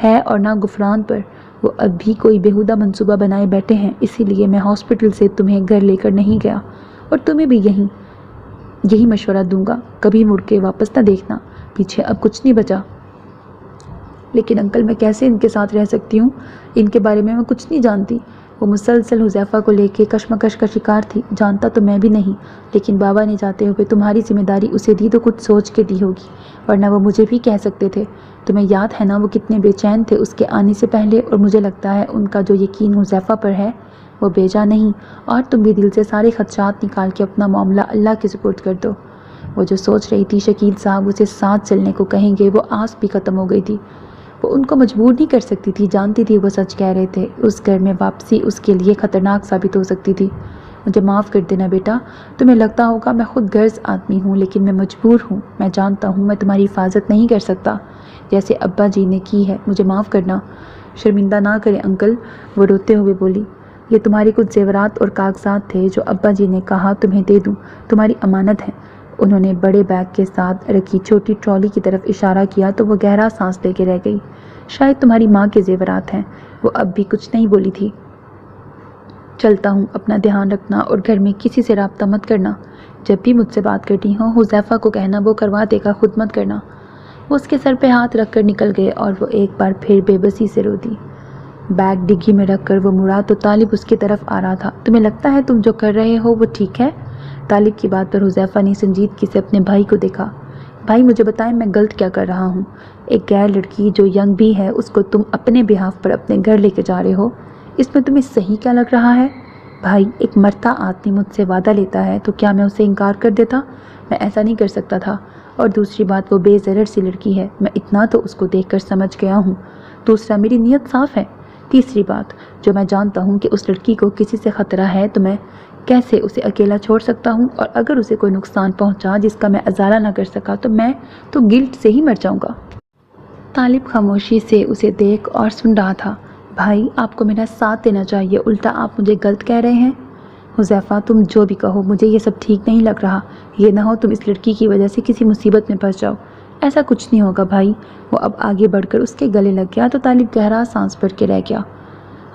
ہے اور نہ غفران پر، وہ اب بھی کوئی بیہودہ منصوبہ بنائے بیٹھے ہیں، اسی لیے میں ہاسپٹل سے تمہیں گھر لے کر نہیں گیا، اور تمہیں بھی یہی مشورہ دوں گا، کبھی مڑ کے واپس نہ دیکھنا، پیچھے اب کچھ نہیں بچا۔ لیکن انکل میں کیسے ان کے ساتھ رہ سکتی ہوں، ان کے بارے میں کچھ نہیں جانتی۔ وہ مسلسل حذیفہ کو لے کے کشمکش کا شکار تھی۔ جانتا تو میں بھی نہیں، لیکن بابا نے جاتے ہوئے تمہاری ذمہ داری اسے دی تو کچھ سوچ کے دی ہوگی، ورنہ وہ مجھے بھی کہہ سکتے تھے۔ تمہیں یاد ہے نا وہ کتنے بے چین تھے اس کے آنے سے پہلے، اور مجھے لگتا ہے ان کا جو یقین حذیفہ پر ہے وہ بیجا نہیں، اور تم بھی دل سے سارے خدشات نکال کے اپنا معاملہ اللہ کے سپرد کر دو۔ وہ جو سوچ رہی تھی شکیل صاحب اسے ساتھ چلنے کو کہیں گے، وہ آس بھی ختم ہو گئی تھی۔ وہ ان کو مجبور نہیں کر سکتی تھی، جانتی تھی وہ سچ کہہ رہے تھے، اس گھر میں واپسی اس کے لیے خطرناک ثابت ہو سکتی تھی۔ مجھے معاف کر دینا بیٹا، تمہیں لگتا ہوگا میں خود غرض آدمی ہوں، لیکن میں مجبور ہوں، میں جانتا ہوں میں تمہاری حفاظت نہیں کر سکتا جیسے ابا جی نے کی ہے، مجھے معاف کرنا۔ شرمندہ نہ کریں انکل، وہ روتے ہوئے بولی۔ یہ تمہارے کچھ زیورات اور کاغذات تھے جو ابا جی نے کہا تمہیں دے دوں، تمہاری امانت ہے۔ انہوں نے بڑے بیگ کے ساتھ رکھی چھوٹی ٹرالی کی طرف اشارہ کیا تو وہ گہرا سانس لے کے رہ گئی۔ شاید تمہاری ماں کے زیورات ہیں، وہ اب بھی کچھ نہیں بولی تھی۔ چلتا ہوں، اپنا دھیان رکھنا اور گھر میں کسی سے رابطہ مت کرنا، جب بھی مجھ سے بات کرتی ہوں حذیفہ کو کہنا وہ کروا دے گا، خود مت کرنا۔ وہ اس کے سر پہ ہاتھ رکھ کر نکل گئے اور وہ ایک بار پھر بے بسی سے رو دی۔ بیگ ڈگی میں رکھ کر وہ مڑا تو طالب اس کی طرف آ رہا تھا۔ تمہیں لگتا ہے تم جو کر رہے ہو وہ ٹھیک ہے؟ طالب کی بات پر حذیفہ نے سنجیدگی سے اپنے بھائی کو دیکھا۔ بھائی مجھے بتائیں میں غلط کیا کر رہا ہوں؟ ایک غیر لڑکی جو ینگ بھی ہے اس کو تم اپنے بہاف پر اپنے گھر لے کے جا رہے ہو، اس میں تمہیں صحیح کیا لگ رہا ہے؟ بھائی ایک مرتا آدمی مجھ سے وعدہ لیتا ہے تو کیا میں اسے انکار کر دیتا؟ میں ایسا نہیں کر سکتا تھا، اور دوسری بات وہ بے ضرر سی لڑکی ہے، میں اتنا تو اس کو دیکھ کر سمجھ گیا ہوں۔ دوسرا میری نیت صاف ہے۔ تیسری بات جو میں جانتا ہوں کہ اس لڑکی کو کسی سے خطرہ ہے تو میں کیسے اسے اکیلا چھوڑ سکتا ہوں، اور اگر اسے کوئی نقصان پہنچا جس کا میں ازالہ نہ کر سکا تو میں تو گلٹ سے ہی مر جاؤں گا۔ طالب خاموشی سے اسے دیکھ اور سن رہا تھا۔ بھائی آپ کو میرا ساتھ دینا چاہیے، الٹا آپ مجھے غلط کہہ رہے ہیں۔ حذیفہ تم جو بھی کہو مجھے یہ سب ٹھیک نہیں لگ رہا، یہ نہ ہو تم اس لڑکی کی وجہ سے کسی مصیبت میں پھنس جاؤ۔ ایسا کچھ نہیں ہوگا بھائی۔ وہ اب آگے بڑھ کر اس کے گلے لگ گیا تو طالب گہرا سانس بھر کے رہ گیا۔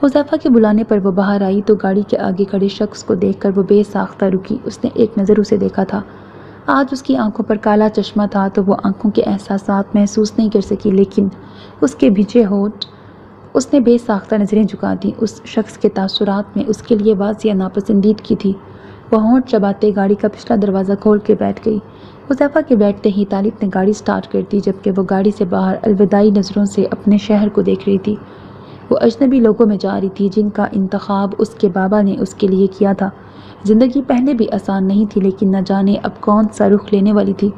حذیفہ کے بلانے پر وہ باہر آئی تو گاڑی کے آگے کھڑے شخص کو دیکھ کر وہ بے ساختہ رکی۔ اس نے ایک نظر اسے دیکھا تھا، آج اس کی آنکھوں پر کالا چشمہ تھا تو وہ آنکھوں کے احساسات محسوس نہیں کر سکی، لیکن اس کے بھیجے ہونٹ اس نے بے ساختہ نظریں جھکا دیں۔ اس شخص کے تاثرات میں اس کے لیے واضح ناپسندیدگی تھی۔ وہ ہونٹ چباتے گاڑی کا پچھلا دروازہ کھول کے بیٹھ گئی۔ حذیفہ کے بیٹھتے ہی طالب نے گاڑی سٹارٹ کر دی، جبکہ وہ گاڑی سے باہر الوداعی نظروں سے اپنے شہر کو دیکھ رہی تھی۔ وہ اجنبی لوگوں میں جا رہی تھی جن کا انتخاب اس کے بابا نے اس کے لیے کیا تھا۔ زندگی پہلے بھی آسان نہیں تھی، لیکن نہ جانے اب کون سا رخ لینے والی تھی۔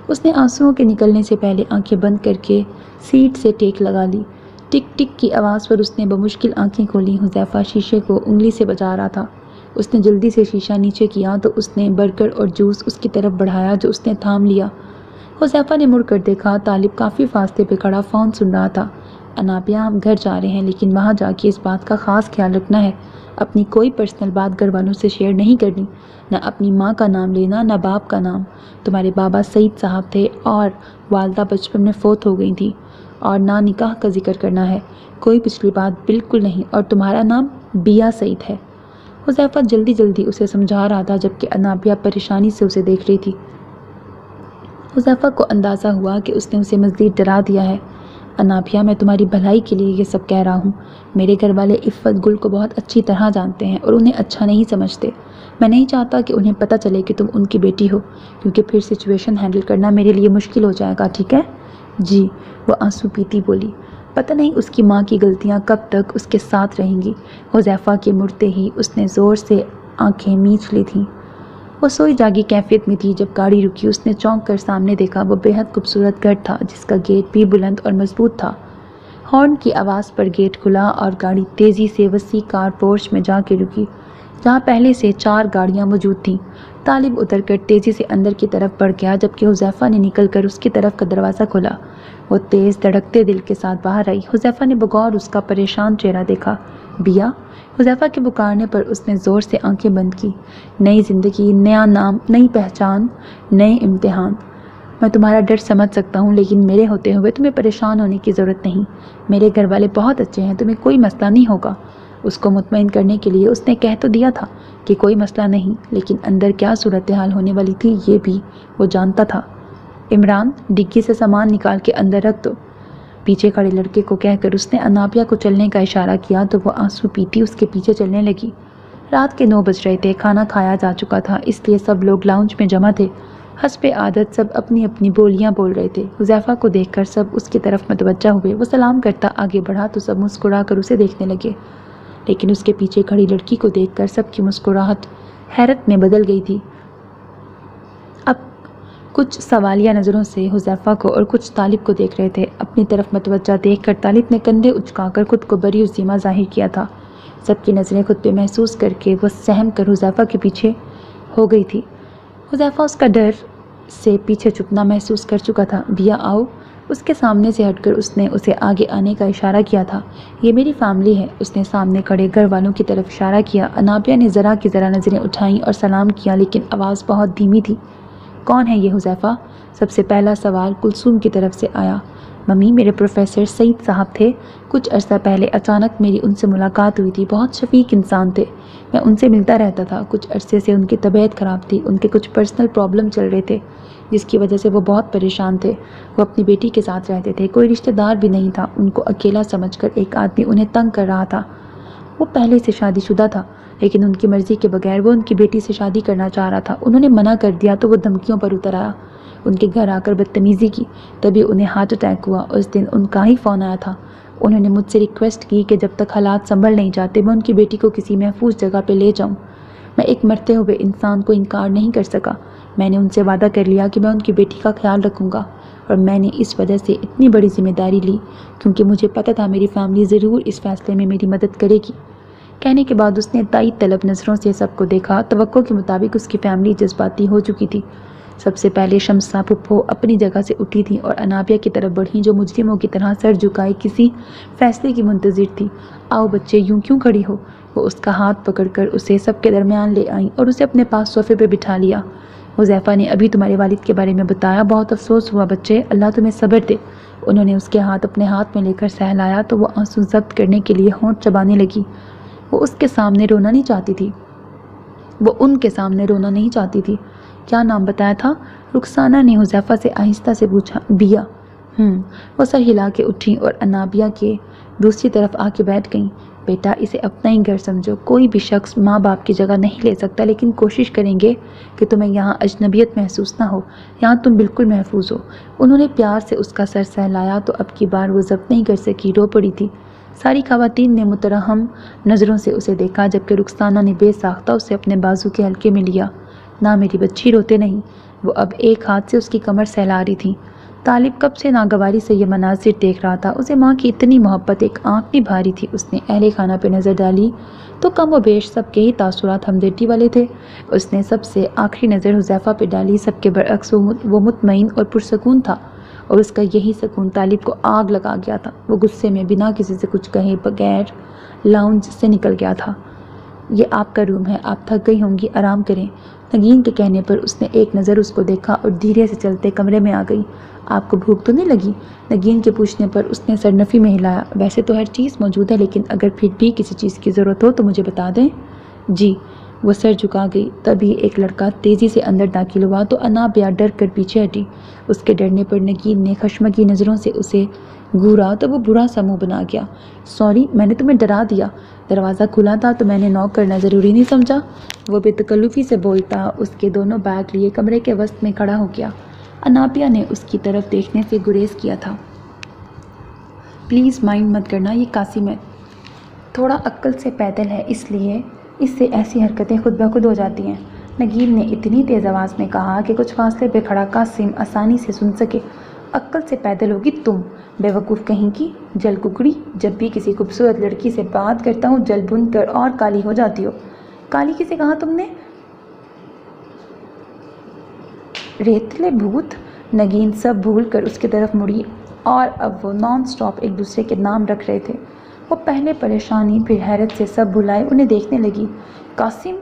اس نے آنسوؤں کے نکلنے سے پہلے آنکھیں بند کر کے سیٹ سے ٹیک لگا لی۔ ٹک ٹک کی آواز پر اس نے بمشکل آنکھیں کھولیں۔ حذیفہ شیشے کو انگلی سے بجا رہا تھا۔ اس نے جلدی سے شیشہ نیچے کیا تو اس نے برگر اور جوس اس کی طرف بڑھایا جو اس نے تھام لیا۔ حذیفہ نے مڑ کر دیکھا، طالب کافی فاصلے پہ کھڑا فون سن رہا تھا۔ انابیہ ہم گھر جا رہے ہیں، لیکن وہاں جا کے اس بات کا خاص خیال رکھنا ہے، اپنی کوئی پرسنل بات گھر والوں سے شیئر نہیں کرنی، نہ اپنی ماں کا نام لینا نہ باپ کا نام۔ تمہارے بابا سعید صاحب تھے اور والدہ بچپن میں فوت ہو گئی تھی، اور نہ نکاح کا ذکر کرنا ہے، کوئی پچھلی بات بالکل نہیں، اور تمہارا نام بیا سعید ہے۔ حذیفہ جلدی جلدی اسے سمجھا رہا تھا، جبکہ انابیہ پریشانی سے اسے دیکھ رہی تھی۔ حذیفہ کو اندازہ ہوا کہ اس نے اسے مزید ڈرا دیا ہے۔ انابیہ میں تمہاری بھلائی کے لیے یہ سب کہہ رہا ہوں۔ میرے گھر والے عفت گل کو بہت اچھی طرح جانتے ہیں اور انہیں اچھا نہیں سمجھتے۔ میں نہیں چاہتا کہ انہیں پتہ چلے کہ تم ان کی بیٹی ہو، کیونکہ پھر سچویشن ہینڈل کرنا میرے لیے مشکل ہو جائے گا، ٹھیک ہے؟ جی، وہ آنسو پیتی بولی۔ پتہ نہیں اس کی ماں کی غلطیاں کب تک اس کے ساتھ رہیں گی۔ حذیفہ کے مڑتے ہی اس نے زور سے آنکھیں میچ لی تھیں۔ وہ سوئی جاگی کیفیت میں تھی جب گاڑی رکی۔ اس نے چونک کر سامنے دیکھا۔ وہ بے حد خوبصورت گھر تھا جس کا گیٹ بھی بلند اور مضبوط تھا۔ ہارن کی آواز پر گیٹ کھلا اور گاڑی تیزی سے وسیع کار پورچ میں جا کے رکی جہاں پہلے سے 4 گاڑیاں موجود تھیں۔ طالب اتر کر تیزی سے اندر کی طرف بڑھ گیا جبکہ حذیفہ نے نکل کر اس کی طرف کا دروازہ کھولا۔ وہ تیز دھڑکتے دل کے ساتھ باہر آئی۔ حذیفہ نے بغور اس کا پریشان چہرہ دیکھا۔ بیا؟ حذیفہ کے پکارنے پر اس نے زور سے آنکھیں بند کی۔ نئی زندگی، نیا نام، نئی پہچان، نئے امتحان۔ میں تمہارا ڈر سمجھ سکتا ہوں لیکن میرے ہوتے ہوئے تمہیں پریشان ہونے کی ضرورت نہیں۔ میرے گھر والے بہت اچھے ہیں، تمہیں کوئی مسئلہ نہیں ہوگا۔ اس کو مطمئن کرنے کے لیے اس نے کہہ تو دیا تھا کہ کوئی مسئلہ نہیں، لیکن اندر کیا صورتحال ہونے والی تھی یہ بھی وہ جانتا تھا۔ عمران، ڈگی سے سامان نکال کے اندر رکھ دو، پیچھے کھڑے لڑکے کو کہہ کر اس نے انابیہ کو چلنے کا اشارہ کیا تو وہ آنسو پیتی اس کے پیچھے چلنے لگی۔ رات کے 9 بج رہے تھے، کھانا کھایا جا چکا تھا، اس لیے سب لوگ لاؤنج میں جمع تھے۔ حسب عادت سب اپنی اپنی بولیاں بول رہے تھے۔ حذیفہ کو دیکھ کر سب اس کی طرف متوجہ ہوئے۔ وہ سلام کرتا آگے بڑھا تو سب مسکرا کر اسے دیکھنے لگے، لیکن اس کے پیچھے کھڑی لڑکی کو دیکھ کر سب کی مسکراہٹ حیرت میں بدل گئی تھی۔ اب کچھ سوالیہ نظروں سے حذیفہ کو اور کچھ طالب کو دیکھ رہے تھے۔ اپنی طرف متوجہ دیکھ کر طالب نے کندھے اچکا کر خود کو بری عزیمہ ظاہر کیا تھا۔ سب کی نظریں خود پہ محسوس کر کے وہ سہم کر حذیفہ کے پیچھے ہو گئی تھی۔ حذیفہ اس کا ڈر سے پیچھے چھپنا محسوس کر چکا تھا۔ بیا آؤ، اس کے سامنے سے ہٹ کر اس نے اسے آگے آنے کا اشارہ کیا تھا۔ یہ میری فیملی ہے، اس نے سامنے کھڑے گھر والوں کی طرف اشارہ کیا۔ انابیہ نے ذرا کی ذرا نظریں اٹھائیں اور سلام کیا لیکن آواز بہت دھیمی تھی۔ کون ہے یہ حذیفہ؟ سب سے پہلا سوال کلثوم کی طرف سے آیا۔ ممی، میرے پروفیسر سعید صاحب تھے، کچھ عرصہ پہلے اچانک میری ان سے ملاقات ہوئی تھی، بہت شفیق انسان تھے، میں ان سے ملتا رہتا تھا۔ کچھ عرصے سے ان کی طبیعت خراب تھی، ان کے کچھ پرسنل پرابلم چل رہے تھے جس کی وجہ سے وہ بہت پریشان تھے۔ وہ اپنی بیٹی کے ساتھ رہتے تھے، کوئی رشتہ دار بھی نہیں تھا، ان کو اکیلا سمجھ کر ایک آدمی انہیں تنگ کر رہا تھا۔ وہ پہلے سے شادی شدہ تھا لیکن ان کی مرضی کے بغیر وہ ان کی بیٹی سے شادی کرنا چاہ رہا تھا۔ انہوں نے منع کر دیا تو وہ دھمکیوں پر اتر آیا، ان کے گھر آ کر بدتمیزی کی، تبھی انہیں ہارٹ اٹیک ہوا۔ اس دن ان کا ہی فون آیا تھا۔ انہوں نے مجھ سے ریکویسٹ کی کہ جب تک حالات سنبھل نہیں جاتے میں ان کی بیٹی کو کسی محفوظ جگہ پہ لے جاؤں۔ میں ایک مرتے ہوئے انسان کو انکار نہیں کر سکا۔ میں نے ان سے وعدہ کر لیا کہ میں ان کی بیٹی کا خیال رکھوں گا، اور میں نے اس وجہ سے اتنی بڑی ذمہ داری لی کیونکہ مجھے پتہ تھا میری فیملی ضرور اس فیصلے میں میری مدد کرے گی۔ کہنے کے بعد اس نے تائید طلب نظروں سے سب کو دیکھا۔ توقع کے مطابق اس کی فیملی جذباتی ہو چکی تھی۔ سب سے پہلے شمسہ پھپھو اپنی جگہ سے اٹھی تھی اور انابیہ کی طرف بڑھی جو مجرموں کی طرح سر جھکائے کسی فیصلے کی منتظر تھی۔ آؤ بچے، یوں کیوں کھڑی ہو؟ وہ اس کا ہاتھ پکڑ کر اسے سب کے درمیان لے آئیں اور اسے اپنے پاس صوفے پہ بٹھا لیا۔ حذیفہ نے ابھی تمہارے والد کے بارے میں بتایا، بہت افسوس ہوا بچے، اللہ تمہیں صبر دے۔ انہوں نے اس کے ہاتھ اپنے ہاتھ میں لے کر سہلایا تو وہ آنسو ضبط کرنے کے لیے ہونٹ چبانے لگی۔ وہ اس کے سامنے رونا نہیں چاہتی تھی، وہ ان کے سامنے رونا نہیں چاہتی تھی۔ کیا نام بتایا تھا؟ رخسانہ نے حذیفہ سے آہستہ سے پوچھا۔ بیا۔ وہ سر ہلا کے اٹھیں اور انابیہ کے دوسری طرف آ کے بیٹھ گئیں۔ بیٹا، اسے اپنا ہی گھر سمجھو، کوئی بھی شخص ماں باپ کی جگہ نہیں لے سکتا، لیکن کوشش کریں گے کہ تمہیں یہاں اجنبیت محسوس نہ ہو، یہاں تم بالکل محفوظ ہو۔ انہوں نے پیار سے اس کا سر سہلایا تو اب کی بار وہ ضبط نہیں کر سکی، رو پڑی تھی۔ ساری خواتین نے مترحم نظروں سے اسے دیکھا جبکہ رخسانہ نے بے ساختہ اسے اپنے بازو کے حلقے میں لیا۔ نہ میری بچی، روتے نہیں۔ وہ اب ایک ہاتھ سے اس کی کمر سہلا رہی تھی۔ طالب کب سے ناگواری سے یہ مناظر دیکھ رہا تھا، اسے ماں کی اتنی محبت ایک آنکھ نہیں بھاری تھی۔ اس نے اہل خانہ پہ نظر ڈالی تو کم و بیش سب کے ہی تاثرات ہمدردی والے تھے۔ اس نے سب سے آخری نظر حذیفہ پہ ڈالی، سب کے برعکس وہ مطمئن اور پرسکون تھا، اور اس کا یہی سکون طالب کو آگ لگا گیا تھا۔ وہ غصے میں بنا کسی سے کچھ کہے بغیر لاؤنج سے نکل گیا تھا۔ یہ آپ کا روم ہے، آپ تھک گئی ہوں گی، آرام کریں۔ نگین کے کہنے پر اس نے ایک نظر اس کو دیکھا اور دھیرے سے چلتے کمرے میں آ گئی۔ آپ کو بھوک تو نہیں لگی؟ نگین کے پوچھنے پر اس نے سرنفی میں ہلایا۔ ویسے تو ہر چیز موجود ہے، لیکن اگر پھر بھی کسی چیز کی ضرورت ہو تو مجھے بتا دیں۔ جی۔ وہ سر جھکا گئی۔ تبھی ایک لڑکا تیزی سے اندر داخل ہوا تو انابیہ ڈر کر پیچھے ہٹی۔ اس کے ڈرنے پر نگین نے خشمگی نظروں سے اسے گھورا تو وہ برا سا منہ بنا گیا۔ سوری، میں نے تمہیں ڈرا دیا، دروازہ کھلا تھا تو میں نے نوک کرنا ضروری نہیں سمجھا۔ وہ بے تکلفی سے بولتا اس کے دونوں بیگ لیے کمرے کے وسط میں کھڑا ہو گیا۔ انابیہ نے اس کی طرف دیکھنے سے گریز کیا تھا۔ پلیز مائنڈ مت کرنا، یہ قاسم ہے، تھوڑا عقل سے پیدل ہے، اس لیے اس سے ایسی حرکتیں خود بخود ہو جاتی ہیں۔ نگین نے اتنی تیز آواز میں کہا کہ کچھ فاصلے پہ کھڑا قاسم آسانی سے سن سکے۔ عقل سے پیدل ہوگی تم، بے وقوف کہیں کی، جل ککڑی، جب بھی کسی خوبصورت لڑکی سے بات کرتا ہوں جل بن کر اور کالی ہو جاتی ہو۔ کالی کسے کہا تم نے؟ ریتلے بھوت؟ نگین سب بھول کر اس کی طرف مڑی اور اب وہ نان سٹاپ ایک دوسرے کے نام رکھ رہے تھے۔ وہ پہلے پریشانی پھر حیرت سے سب بھلائے انہیں دیکھنے لگی۔ قاسم؟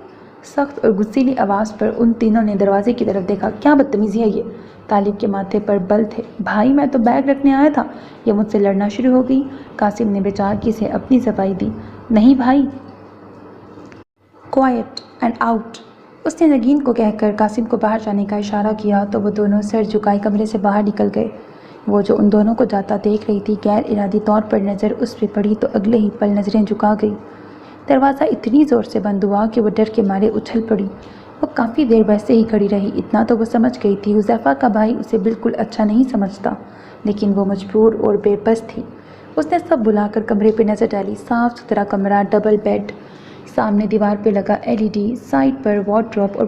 سخت اور غصیلی آواز پر ان تینوں نے دروازے کی طرف دیکھا۔ کیا بدتمیزی ہے یہ؟ طالب کے ماتھے پر بل تھے۔ بھائی میں تو بیگ رکھنے آیا تھا، یہ مجھ سے لڑنا شروع ہو گئی۔ قاسم نے بیچارگی سے اپنی صفائی دی۔ نہیں بھائی، کوائٹ اینڈ آؤٹ۔ اس نے نگین کو کہہ کر قاسم کو باہر جانے کا اشارہ کیا تو وہ دونوں سر جھکائے کمرے سے باہر نکل گئے۔ وہ جو ان دونوں کو جاتا دیکھ رہی تھی، غیر ارادی طور پر نظر اس پہ پڑی تو اگلے ہی پل نظریں جھکا گئی۔ دروازہ اتنی زور سے بند ہوا کہ وہ ڈر کے مارے اچھل پڑی۔ وہ کافی دیر ویسے ہی کھڑی رہی۔ اتنا تو وہ سمجھ گئی تھی حذیفہ کا بھائی اسے بالکل اچھا نہیں سمجھتا، لیکن وہ مجبور اور بے بس تھی۔ اس نے سب بلا کر کمرے پہ نظر ڈالی۔ صاف ستھرا کمرہ، ڈبل بیڈ، سامنے دیوار پہ لگا LED، سائڈ پر وارڈروب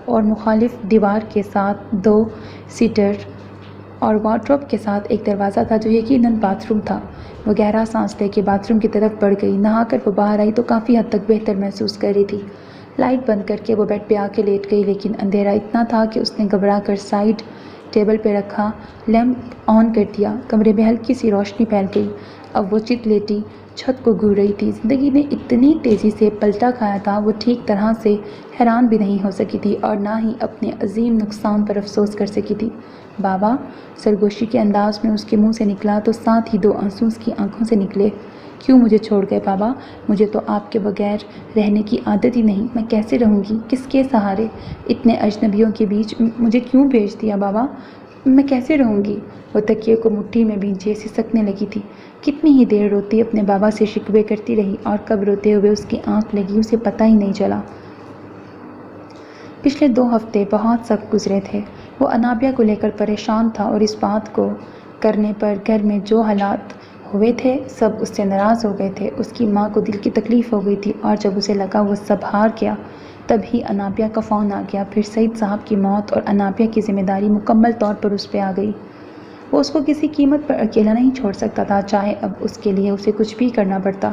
اور مخالف دیوار کے ساتھ 2 سیٹر اور وارڈروب کے ساتھ ایک دروازہ تھا جو یقیناً باتھ روم تھا۔ وہ گہرا سانس لے کے باتھ روم کی طرف بڑھ گئی۔ نہا کر وہ باہر آئی تو کافی حد تک بہتر محسوس کر رہی تھی۔ لائٹ بند کر کے وہ بیڈ پہ آ کے لیٹ گئی، لیکن اندھیرا اتنا تھا کہ اس نے گھبرا کر سائڈ ٹیبل پہ رکھا لیمپ آن کر دیا۔ کمرے میں ہلکی سی روشنی پھیل گئی۔ اب وہ چت لیٹی چھت کو گھور رہی تھی۔ زندگی نے اتنی تیزی سے پلٹا کھایا تھا، وہ ٹھیک طرح سے حیران بھی نہیں ہو سکی تھی اور نہ ہی اپنے عظیم نقصان پر افسوس کر سکی تھی۔ بابا، سرگوشی کے انداز میں اس کے منہ سے نکلا تو ساتھ ہی 2 آنسو اس کی آنکھوں سے نکلے۔ کیوں مجھے چھوڑ گئے بابا؟ مجھے تو آپ کے بغیر رہنے کی عادت ہی نہیں، میں کیسے رہوں گی؟ کس کے سہارے؟ اتنے اجنبیوں کے بیچ مجھے کیوں بھیج دیا بابا؟ میں کیسے رہوں گی؟ وہ تکیے کو مٹھی میں بھینچے سسکنے لگی تھی۔ کتنی ہی دیر روتی اپنے بابا سے شکوے کرتی رہی اور کب روتے ہوئے اس کی آنکھ لگی اسے پتہ ہی نہیں چلا۔ پچھلے 2 ہفتے بہت سخت گزرے تھے۔ وہ انابیہ کو لے کر پریشان تھا اور اس بات کو کرنے پر گھر میں جو حالات ہوئے تھے سب اس سے ناراض ہو گئے تھے۔ اس کی ماں کو دل کی تکلیف ہو گئی تھی اور جب اسے لگا وہ سب ہار گیا تب ہی انابیہ کا فون آ گیا۔ پھر سعید صاحب کی موت اور انابیہ کی ذمہ داری مکمل طور پر اس پہ آ گئی۔ وہ اس کو کسی قیمت پر اکیلا نہیں چھوڑ سکتا تھا، چاہے اب اس کے لیے اسے کچھ بھی کرنا پڑتا۔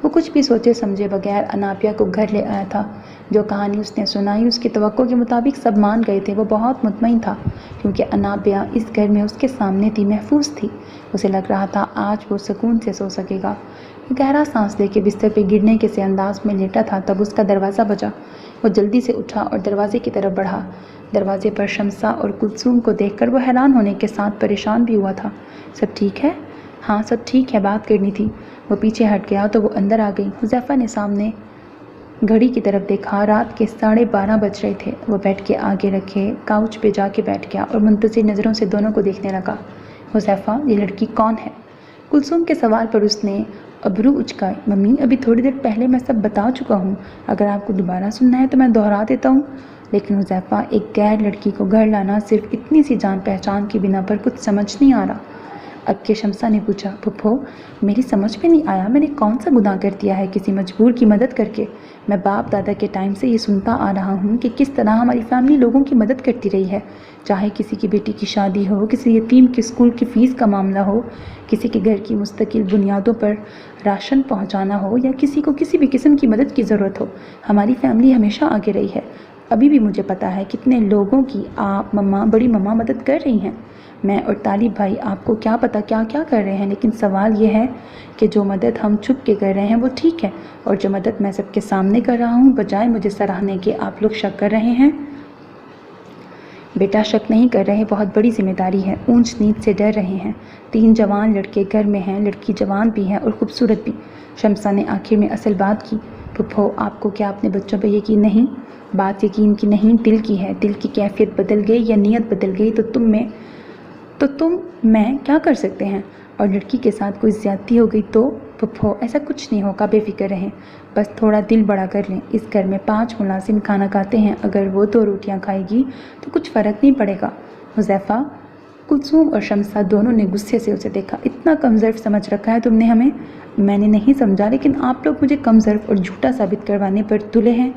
وہ کچھ بھی سوچے سمجھے بغیر انابیہ کو گھر لے آیا تھا۔ جو کہانی اس نے سنائی اس کی توقع کے مطابق سب مان گئے تھے۔ وہ بہت مطمئن تھا کیونکہ انابیہ اس گھر میں اس کے سامنے تھی، محفوظ تھی۔ اسے لگ رہا تھا آج وہ سکون سے سو سکے گا۔ وہ گہرا سانس لے کے بستر پہ گرنے کے سے انداز میں لیٹا تھا تب اس کا دروازہ بجا۔ وہ جلدی سے اٹھا اور دروازے کی طرف بڑھا۔ دروازے پر شمسہ اور کلثوم کو دیکھ کر وہ حیران ہونے کے ساتھ پریشان بھی ہوا تھا۔ سب ٹھیک ہے؟ ہاں سب ٹھیک ہے، بات کرنی تھی۔ وہ پیچھے ہٹ گیا تو وہ اندر آ گئی۔ حذیفہ نے سامنے گھڑی کی طرف دیکھا۔ رات کے 12:30 بج رہے تھے۔ وہ بیڈ کے آگے رکھے کاؤچ پہ جا کے بیٹھ گیا اور منتظر نظروں سے دونوں کو دیکھنے لگا۔ حذیفہ، یہ لڑکی کون ہے؟ کلثوم کے سوال پر اس نے ابرو اچکائے۔ ممی، ابھی تھوڑی دیر پہلے میں سب بتا چکا ہوں، اگر آپ کو دوبارہ سننا ہے تو میں دہرا دیتا ہوں۔ لیکن حذیفہ، ایک غیر لڑکی کو گھر لانا صرف اتنی سی جان پہچان کی بنا پر کچھ سمجھ نہیں آ رہا۔ اب کے شمسہ نے پوچھا۔ پھپھو، میری سمجھ میں نہیں آیا میں نے کون سا گناہ کر دیا ہے کسی مجبور کی مدد کر کے؟ میں باپ دادا کے ٹائم سے یہ سنتا آ رہا ہوں کہ کس طرح ہماری فیملی لوگوں کی مدد کرتی رہی ہے، چاہے کسی کی بیٹی کی شادی ہو، کسی یتیم کی اسکول کی فیس کا معاملہ ہو، کسی کے گھر کی مستقل بنیادوں پر راشن پہنچانا ہو یا کسی کو کسی بھی قسم کی مدد کی ضرورت ہو، ہماری فیملی ہمیشہ آگے رہی ہے۔ ابھی بھی مجھے پتا ہے کتنے لوگوں کی آپ، مما، بڑی مما مدد کر رہی ہیں۔ میں اور طالب بھائی آپ کو کیا پتا کیا کیا کر رہے ہیں، لیکن سوال یہ ہے کہ جو مدد ہم چھپ کے کر رہے ہیں وہ ٹھیک ہے، اور جو مدد میں سب کے سامنے کر رہا ہوں بجائے مجھے سراہنے کے آپ لوگ شک کر رہے ہیں۔ بیٹا شک نہیں کر رہے، بہت بڑی ذمہ داری ہے، اونچ نیچ سے ڈر رہے ہیں۔ 3 جوان لڑکے گھر میں ہیں، لڑکی جوان بھی ہے اور خوبصورت بھی۔ شمسہ نے آخر میں اصل بات کی۔ پھپھو، آپ کو کیا اپنے بچوں پہ یقین نہیں؟ بات یقین کی نہیں، دل کی ہے۔ دل کی کیفیت بدل گئی یا نیت بدل گئی تو تم میں کیا کر سکتے ہیں؟ اور لڑکی کے ساتھ کوئی زیادتی ہو گئی تو؟ پھپھو، ایسا کچھ نہیں ہوگا، بے فکر رہیں، بس تھوڑا دل بڑا کر لیں۔ اس گھر میں 5 ملازم کھانا کھاتے ہیں، اگر وہ 2 روٹیاں کھائے گی تو کچھ فرق نہیں پڑے گا۔ حذیفہ، کلثوم اور شمسہ دونوں نے غصے سے اسے دیکھا۔ اتنا کم ظرف سمجھ رکھا ہے تم نے ہمیں؟ میں نے نہیں سمجھا، لیکن آپ لوگ مجھے کم ظرف اور جھوٹا ثابت کروانے پر تلے ہیں۔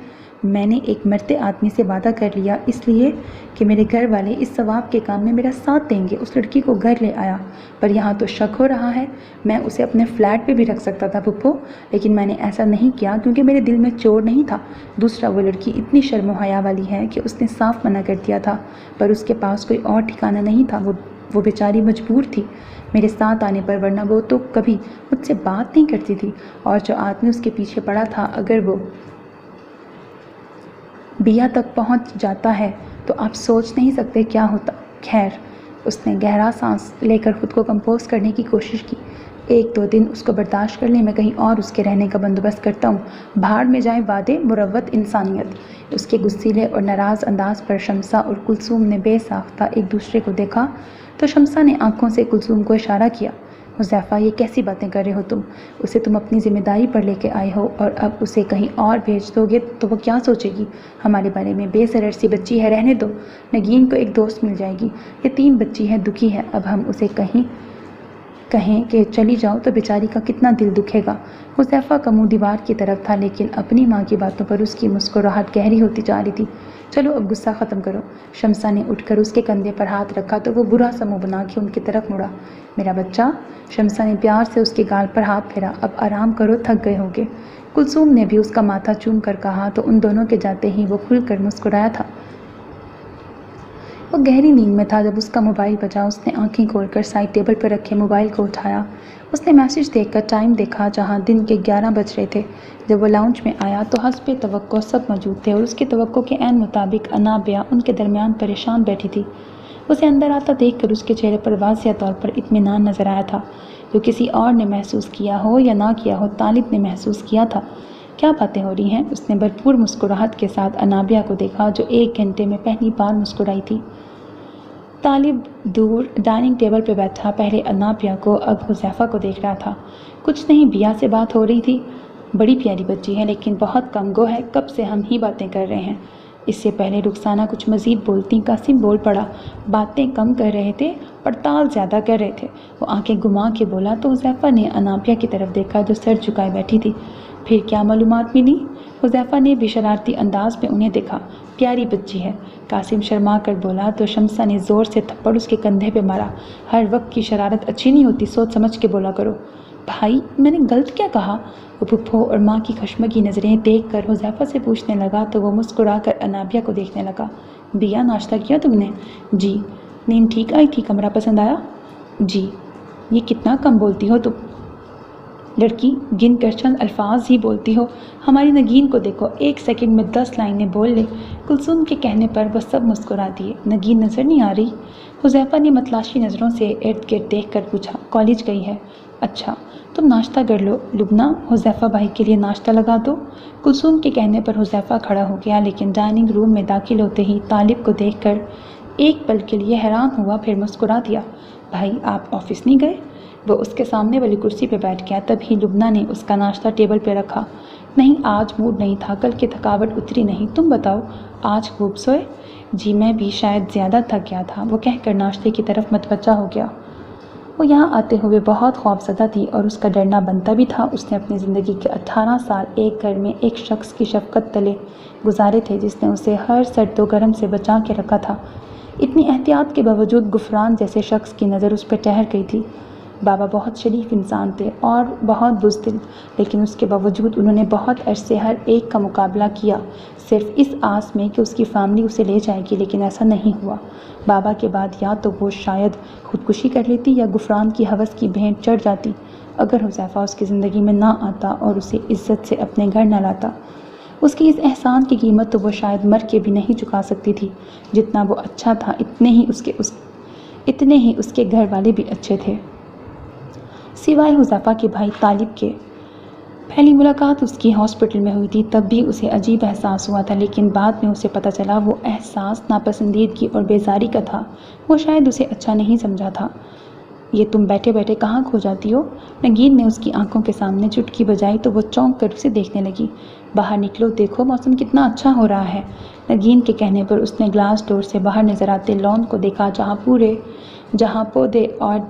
میں نے ایک مرتے آدمی سے وعدہ کر لیا اس لیے کہ میرے گھر والے اس ثواب کے کام میں میرا ساتھ دیں گے۔ اس لڑکی کو گھر لے آیا، پر یہاں تو شک ہو رہا ہے۔ میں اسے اپنے فلیٹ پہ بھی رکھ سکتا تھا پھپھو، لیکن میں نے ایسا نہیں کیا کیونکہ میرے دل میں چور نہیں تھا۔ دوسرا، وہ لڑکی اتنی شرم و حیا والی ہے کہ اس نے صاف منع کر دیا تھا، پر اس کے پاس کوئی اور ٹھکانہ نہیں تھا۔ وہ بیچاری مجبور تھی میرے ساتھ آنے پر، ورنہ وہ تو کبھی مجھ سے بات نہیں کرتی تھی۔ اور جو آدمی اس کے پیچھے پڑا تھا، اگر وہ بیا تک پہنچ جاتا ہے تو آپ سوچ نہیں سکتے کیا ہوتا۔ خیر، اس نے گہرا سانس لے کر خود کو کمپوز کرنے کی کوشش کی۔ 1-2 دن اس کو برداشت کر لیں، میں کہیں اور اس کے رہنے کا بندوبست کرتا ہوں۔ بھاڑ میں جائیں وعدے، مروت انسانیت۔ اس کے غصیلے اور ناراض انداز پر شمسا اور کلثوم نے بے ساختہ ایک دوسرے کو دیکھا تو شمسا نے آنکھوں سے کلثوم کو اشارہ کیا۔ حذیفہ، یہ کیسی باتیں کر رہے ہو تم؟ اسے تم اپنی ذمہ داری پر لے کے آئے ہو اور اب اسے کہیں اور بھیج دو گے تو وہ کیا سوچے گی ہمارے بارے میں؟ بے سرر سی بچی ہے، رہنے دو۔ نگین کو ایک دوست مل جائے گی۔ یتیم بچی ہے، دکھی ہے، اب ہم اسے کہیں کہ چلی جاؤ تو بیچاری کا کتنا دل دکھے گا۔ حذیفہ کا منہ دیوار کی طرف تھا، لیکن اپنی ماں کی باتوں پر اس کی مسکراہٹ گہری ہوتی جا رہی تھی۔ چلو اب غصہ ختم کرو۔ شمسا نے اٹھ کر اس کے کندھے پر ہاتھ رکھا تو وہ برا سا منہ بنا کے ان کی طرف مڑا۔ میرا بچہ، شمسا نے پیار سے اس کے گال پر ہاتھ پھیرا، اب آرام کرو، تھک گئے ہوگے۔ کلثوم نے بھی اس کا ماتھا چوم کر کہا تو ان دونوں کے جاتے ہی وہ کھل کر مسکرایا تھا۔ وہ گہری نیند میں تھا جب اس کا موبائل بجا۔ اس نے آنکھیں کھول کر سائڈ ٹیبل پر رکھے موبائل کو اٹھایا۔ اس نے میسج دیکھ کر ٹائم دیکھا، جہاں دن کے 11 بج رہے تھے۔ جب وہ لاؤنج میں آیا تو حسب توقع سب موجود تھے اور اس کی توقع کے عین مطابق انابیہ ان کے درمیان پریشان بیٹھی تھی۔ اسے اندر آتا دیکھ کر اس کے چہرے پر واضح طور پر اطمینان نظر آیا تھا، جو کسی اور نے محسوس کیا ہو یا نہ کیا ہو، طالب نے محسوس کیا تھا۔ کیا باتیں ہو رہی ہیں؟ اس نے بھرپور مسکراہٹ کے ساتھ انابیہ کو دیکھا، جو 1 گھنٹے میں پہلی بار مسکرائی تھی۔ طالب دور ڈائننگ ٹیبل پہ بیٹھا پہلے انابیہ کو، اب حذیفہ کو دیکھ رہا تھا۔ کچھ نہیں، بیا سے بات ہو رہی تھی۔ بڑی پیاری بچی ہے لیکن بہت کم گو ہے، کب سے ہم ہی باتیں کر رہے ہیں۔ اس سے پہلے رخسانہ کچھ مزید بولتی، قاسم بول پڑا۔ باتیں کم کر رہے تھے، پڑتال زیادہ کر رہے تھے، وہ آنکھیں گھما کے بولا تو حذیفہ نے انابیہ کی طرف دیکھا جو سر جھکائے بیٹھی تھی۔ پھر کیا معلومات ملی؟ حذیفہ نے بھی شرارتی انداز میں انہیں دیکھا۔ پیاری بچی ہے، قاسم شرما کر بولا تو شمسا نے زور سے تھپڑ اس کے کندھے پہ مارا۔ ہر وقت کی شرارت اچھی نہیں ہوتی، سوچ سمجھ کے بولا کرو۔ بھائی، میں نے غلط کیا کہا؟ وہ پھپھو اور ماں کی خشمگی نظریں دیکھ کر حذیفہ سے پوچھنے لگا تو وہ مسکرا کر انابیہ کو دیکھنے لگا۔ بیا، ناشتہ کیا تم نے؟ جی۔ نیند ٹھیک آئی تھی؟ کمرہ پسند آیا؟ جی۔ یہ کتنا کم بولتی ہو تم لڑکی، گن کر چند الفاظ ہی بولتی ہو۔ ہماری نگین کو دیکھو، 1 سیکنڈ میں 10 لائنیں بول لے۔ کلثوم کے کہنے پر وہ سب مسکرا دیے۔ نگین نظر نہیں آ رہی؟ حذیفہ نے متلاشی نظروں سے ارد گرد دیکھ کر پوچھا۔ کالج گئی ہے۔ اچھا، تم ناشتہ کر لو۔ لبنہ، حذیفہ بھائی کے لیے ناشتہ لگا دو۔ کلثوم کے کہنے پر حذیفہ کھڑا ہو گیا، لیکن ڈائننگ روم میں داخل ہوتے ہی طالب کو دیکھ کر ایک پل کے لیے حیران ہوا، پھر مسکرا دیا۔ بھائی، آپ آفس نہیں گئے؟ وہ اس کے سامنے والی کرسی پہ بیٹھ گیا، تب ہی لبنہ نے اس کا ناشتہ ٹیبل پہ رکھا۔ نہیں، آج موڈ نہیں تھا، کل کی تھکاوٹ اتری نہیں۔ تم بتاؤ، آج خوب سوئے؟ جی، میں بھی شاید زیادہ تھک گیا تھا، وہ کہہ کر ناشتے کی طرف متوجہ ہو گیا۔ وہ یہاں آتے ہوئے بہت خوفزدہ تھی اور اس کا ڈرنا بنتا بھی تھا۔ اس نے اپنی زندگی کے 18 سال ایک گھر میں ایک شخص کی شفقت تلے گزارے تھے، جس نے اسے ہر سرد و گرم سے بچا کے رکھا تھا۔ اتنی احتیاط کے باوجود غفران جیسے شخص کی نظر اس پہ ٹھہر گئی تھی۔ بابا بہت شریف انسان تھے اور بہت بزدل، لیکن اس کے باوجود انہوں نے بہت عرصے ہر ایک کا مقابلہ کیا، صرف اس آس میں کہ اس کی فیملی اسے لے جائے گی، لیکن ایسا نہیں ہوا۔ بابا کے بعد یا تو وہ شاید خودکشی کر لیتی یا غفران کی ہوس کی بھینٹ چڑھ جاتی، اگر حذیفہ اس کی زندگی میں نہ آتا اور اسے عزت سے اپنے گھر نہ لاتا۔ اس کی اس احسان کی قیمت تو وہ شاید مر کے بھی نہیں چکا سکتی تھی۔ جتنا وہ اچھا تھا، اتنے ہی اس کے گھر والے بھی اچھے تھے، سوائے حذیفہ کے بھائی طالب کے۔ پہلی ملاقات اس کی ہاسپٹل میں ہوئی تھی، تب بھی اسے عجیب احساس ہوا تھا، لیکن بعد میں اسے پتہ چلا وہ احساس ناپسندیدگی اور بیزاری کا تھا۔ وہ شاید اسے اچھا نہیں سمجھا تھا۔ یہ تم بیٹھے بیٹھے کہاں کھو جاتی ہو؟ نگین نے اس کی آنکھوں کے سامنے چٹکی بجائی تو وہ چونک کر اسے دیکھنے لگی۔ باہر نکلو، دیکھو موسم کتنا اچھا ہو رہا ہے۔ نگین کے کہنے پر اس نے گلاس ڈور سے باہر نظر آتے لان کو دیکھا، جہاں پودے اور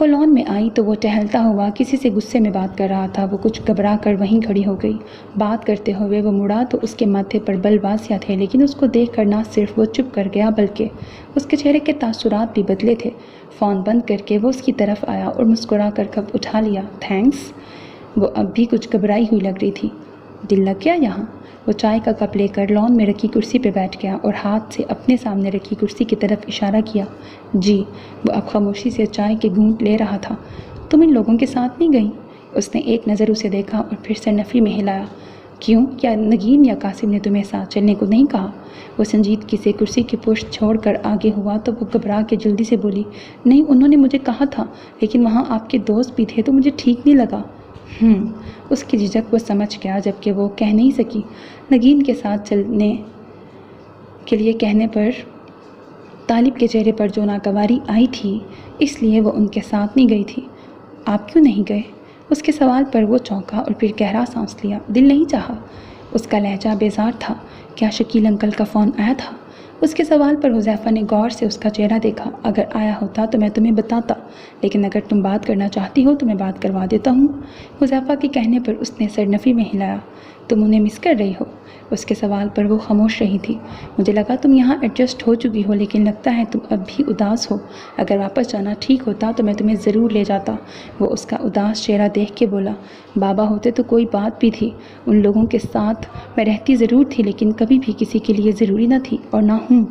وہ لان میں آئی تو وہ ٹہلتا ہوا کسی سے غصے میں بات کر رہا تھا۔ وہ کچھ گھبرا کر وہیں کھڑی ہو گئی۔ بات کرتے ہوئے وہ مڑا تو اس کے ماتھے پر بل واسیہ تھے، لیکن اس کو دیکھ کر نہ صرف وہ چپ کر گیا بلکہ اس کے چہرے کے تاثرات بھی بدلے تھے۔ فون بند کر کے وہ اس کی طرف آیا اور مسکرا کر کپ اٹھا لیا۔ تھینکس۔ وہ اب بھی کچھ گھبرائی ہوئی لگ رہی تھی۔ دل لگ گیا یہاں؟ وہ چائے کا کپ لے کر لان میں رکھی کرسی پہ بیٹھ گیا اور ہاتھ سے اپنے سامنے رکھی کرسی کی طرف اشارہ کیا۔ جی۔ وہ اب خاموشی سے چائے کے گھونٹ لے رہا تھا۔ تم ان لوگوں کے ساتھ نہیں گئی؟ اس نے ایک نظر اسے دیکھا اور پھر سر نفی میں ہلایا۔ کیوں؟ کیا نگین یا قاسم نے تمہیں ساتھ چلنے کو نہیں کہا؟ وہ سنجیدگی سے کرسی کی پشت چھوڑ کر آگے ہوا تو وہ گھبرا کے جلدی سے بولی، نہیں، انہوں نے مجھے کہا تھا، لیکن وہاں آپ کے دوست بھی تھے تو مجھے ٹھیک نہیں لگا۔ اس کی جھجک وہ سمجھ گیا، جبکہ وہ کہہ نہیں سکی۔ نگین کے ساتھ چلنے کے لیے کہنے پر طالب کے چہرے پر جو ناگواری آئی تھی، اس لیے وہ ان کے ساتھ نہیں گئی تھی۔ آپ کیوں نہیں گئے؟ اس کے سوال پر وہ چونکا اور پھر گہرا سانس لیا۔ دل نہیں چاہا۔ اس کا لہجہ بیزار تھا۔ کیا شکیل انکل کا فون آیا تھا؟ اس کے سوال پر حذیفہ نے غور سے اس کا چہرہ دیکھا۔ اگر آیا ہوتا تو میں تمہیں بتاتا، لیکن اگر تم بات کرنا چاہتی ہو تو میں بات کروا دیتا ہوں۔ حذیفہ کے کہنے پر اس نے سر نفی میں ہلایا۔ تم انہیں مس کر رہی ہو؟ اس کے سوال پر وہ خاموش رہی تھی۔ مجھے لگا تم یہاں ایڈجسٹ ہو چکی ہو، لیکن لگتا ہے تم اب بھی اداس ہو۔ اگر واپس جانا ٹھیک ہوتا تو میں تمہیں ضرور لے جاتا۔ وہ اس کا اداس چہرہ دیکھ کے بولا، بابا ہوتے تو کوئی بات بھی تھی، ان لوگوں کے ساتھ میں رہتی ضرور تھی، لیکن کبھی بھی کسی کے لیے ضروری نہ تھی اور نہ ہوں۔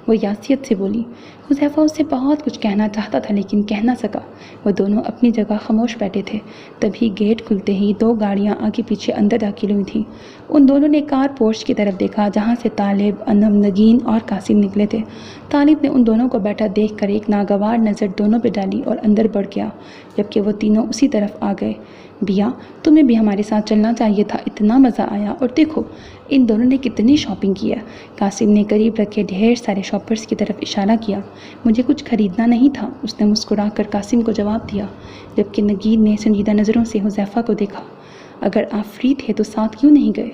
وہ یاسیت سے بولی۔ حذیفہ اس سے بہت کچھ کہنا چاہتا تھا لیکن کہہ نہ سکا۔ وہ دونوں اپنی جگہ خاموش بیٹھے تھے۔ تبھی گیٹ کھلتے ہی دو گاڑیاں آگے پیچھے اندر داخل ہوئی تھیں۔ ان دونوں نے کار پورچ کی طرف دیکھا جہاں سے طالب، انم، نگین اور قاسم نکلے تھے۔ طالب نے ان دونوں کو بیٹھا دیکھ کر ایک ناگوار نظر دونوں پہ ڈالی اور اندر بڑھ گیا، جبکہ وہ تینوں اسی طرف آ گئے۔ بیا، تمہیں بھی ہمارے ساتھ چلنا چاہیے تھا، اتنا مزہ آیا، اور دیکھو ان دونوں نے کتنی شاپنگ کی ہے۔ قاسم نے قریب رکھے ڈھیر سارے شاپرز کی طرف اشارہ کیا۔ مجھے کچھ خریدنا نہیں تھا، اس نے مسکرا کر قاسم کو جواب دیا، جبکہ نگین نے سنجیدہ نظروں سے حذیفہ کو دیکھا۔ اگر آپ فری تھے تو ساتھ کیوں نہیں گئے؟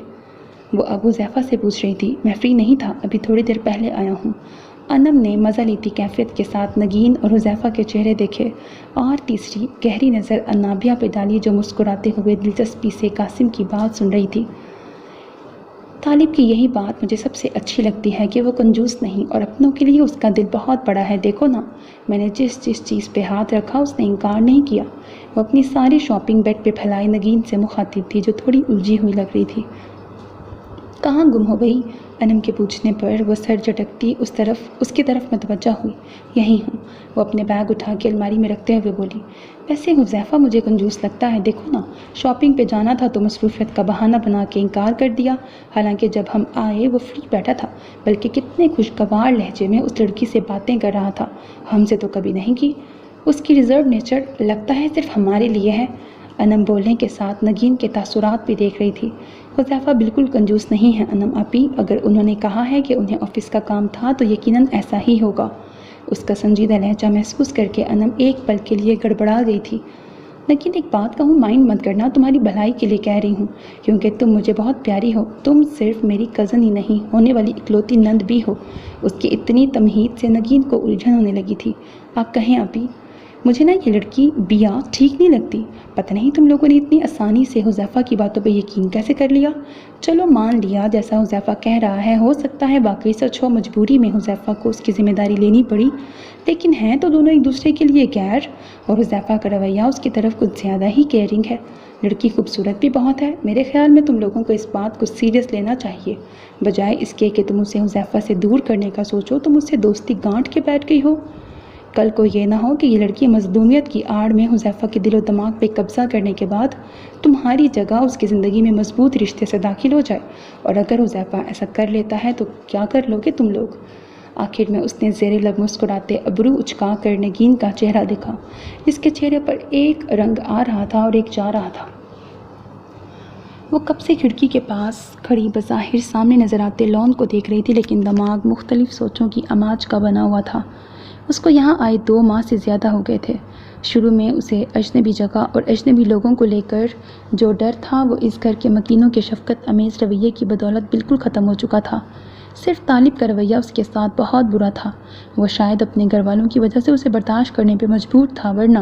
وہ اب حذیفہ سے پوچھ رہی تھی۔ میں فری نہیں تھا، ابھی تھوڑی دیر پہلے آیا ہوں۔ انم نے مزہ لیتی کیفیت کے ساتھ نگین اور حذیفہ کے چہرے دیکھے اور تیسری گہری نظر انابیہ پہ ڈالی جو مسکراتے ہوئے دلچسپی سے قاسم کی بات سن رہی تھی۔ طالب کی یہی بات مجھے سب سے اچھی لگتی ہے کہ وہ کنجوس نہیں اور اپنوں کے لیے اس کا دل بہت بڑا ہے۔ دیکھو نا، میں نے جس چیز پہ ہاتھ رکھا اس نے انکار نہیں کیا۔ وہ اپنی ساری شاپنگ بیڈ پہ پھیلائے نگین سے مخاطب تھی جو تھوڑی الجھی ہوئی لگ رہی تھی۔ کہاں گم ہو گئی؟ انم کے پوچھنے پر وہ سر جھٹکتی اس کی طرف متوجہ ہوئی۔ یہیں ہوں، وہ اپنے بیگ اٹھا کے الماری میں رکھتے ہوئے بولی۔ ویسے حذیفہ مجھے کنجوس لگتا ہے، دیکھو نا، شاپنگ پہ جانا تھا تو مصروفیت کا بہانہ بنا کے انکار کر دیا، حالانکہ جب ہم آئے وہ فری بیٹھا تھا، بلکہ کتنے خوشگوار لہجے میں اس لڑکی سے باتیں کر رہا تھا، ہم سے تو کبھی نہیں کی۔ اس کی ریزرو نیچر لگتا ہے صرف ہمارے لیے ہے۔ انم بولنے کے ساتھ نگین کے تاثرات بھی دیکھ رہی تھی۔ حذیفہ بالکل کنجوس نہیں ہے انم آپی، اگر انہوں نے کہا ہے کہ انہیں آفس کا کام تھا تو یقیناً ایسا ہی ہوگا۔ اس کا سنجیدہ لہجہ محسوس کر کے انم ایک پل کے لیے گڑبڑا گئی تھی۔ لیکن ایک بات کہوں، مائنڈ مت کرنا، تمہاری بھلائی کے لیے کہہ رہی ہوں، کیونکہ تم مجھے بہت پیاری ہو، تم صرف میری کزن ہی نہیں، ہونے والی اکلوتی نند بھی ہو۔ اس کی اتنی تمہید سے نگین کو الجھن ہونے لگی تھی۔ آپ کہیں آپی، مجھے نا یہ لڑکی بیا ٹھیک نہیں لگتی، پتہ نہیں تم لوگوں نے اتنی آسانی سے حذیفہ کی باتوں پہ یقین کیسے کر لیا۔ چلو مان لیا جیسا حذیفہ کہہ رہا ہے، ہو سکتا ہے واقعی سچ ہو، مجبوری میں حذیفہ کو اس کی ذمہ داری لینی پڑی، لیکن ہیں تو دونوں ایک دوسرے کے لیے غیر، اور حذیفہ کا رویہ اس کی طرف کچھ زیادہ ہی کیئرنگ ہے۔ لڑکی خوبصورت بھی بہت ہے، میرے خیال میں تم لوگوں کو اس بات کو سیریس لینا چاہیے، بجائے اس کے کہ تم اسے حذیفہ سے دور کرنے کا سوچو، تم اس سے دوستی گانٹھ کے بیٹھ گئی ہو۔ کل کو یہ نہ ہو کہ یہ لڑکی مظلومیت کی آڑ میں حذیفہ کے دل و دماغ پہ قبضہ کرنے کے بعد تمہاری جگہ اس کی زندگی میں مضبوط رشتے سے داخل ہو جائے، اور اگر حذیفہ ایسا کر لیتا ہے تو کیا کر لو گے تم لوگ؟ آخر میں اس نے زیر لب مسکراتے ابرو اچکا کر نگین کا چہرہ دیکھا، جس کے چہرے پر ایک رنگ آ رہا تھا اور ایک جا رہا تھا۔ وہ کب سے کھڑکی کے پاس کھڑی بظاہر سامنے نظر آتے لان کو دیکھ رہی تھی، لیکن دماغ مختلف سوچوں کی اماج کا بنا ہوا تھا۔ اس کو یہاں آئے 2 ماہ سے زیادہ ہو گئے تھے۔ شروع میں اسے اجنبی جگہ اور اجنبی لوگوں کو لے کر جو ڈر تھا وہ اس گھر کے مکینوں کے شفقت امیز رویے کی بدولت بالکل ختم ہو چکا تھا۔ صرف طالب کا رویہ اس کے ساتھ بہت برا تھا۔ وہ شاید اپنے گھر والوں کی وجہ سے اسے برداشت کرنے پہ مجبور تھا، ورنہ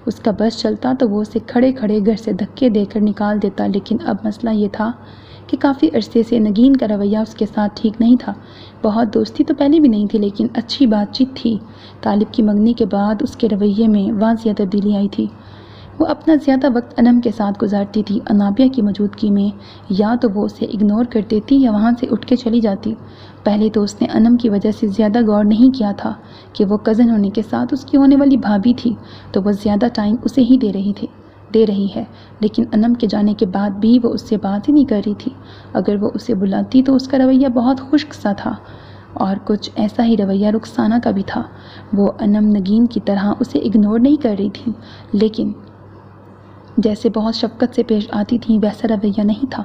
اس کا بس چلتا تو وہ اسے کھڑے کھڑے گھر سے دھکے دے کر نکال دیتا۔ لیکن اب مسئلہ یہ تھا کہ کافی عرصے سے نگین کا رویہ اس کے ساتھ ٹھیک نہیں تھا۔ بہت دوستی تو پہلے بھی نہیں تھی، لیکن اچھی بات چیت تھی۔ طالب کی منگنی کے بعد اس کے رویے میں واضح تبدیلی آئی تھی۔ وہ اپنا زیادہ وقت انم کے ساتھ گزارتی تھی۔ انابیہ کی موجودگی میں یا تو وہ اسے اگنور کر دیتی یا وہاں سے اٹھ کے چلی جاتی۔ پہلے تو اس نے انم کی وجہ سے زیادہ غور نہیں کیا تھا کہ وہ کزن ہونے کے ساتھ اس کی ہونے والی بھابھی تھی، تو وہ زیادہ ٹائم اسے ہی دے رہی ہے۔ لیکن انم کے جانے کے بعد بھی وہ اس سے بات ہی نہیں کر رہی تھی۔ اگر وہ اسے بلاتی تو اس کا رویہ بہت خشک سا تھا، اور کچھ ایسا ہی رویہ رخسانہ کا بھی تھا۔ وہ انم نگین کی طرح اسے اگنور نہیں کر رہی تھی، لیکن جیسے بہت شفقت سے پیش آتی تھیں ویسا رویہ نہیں تھا۔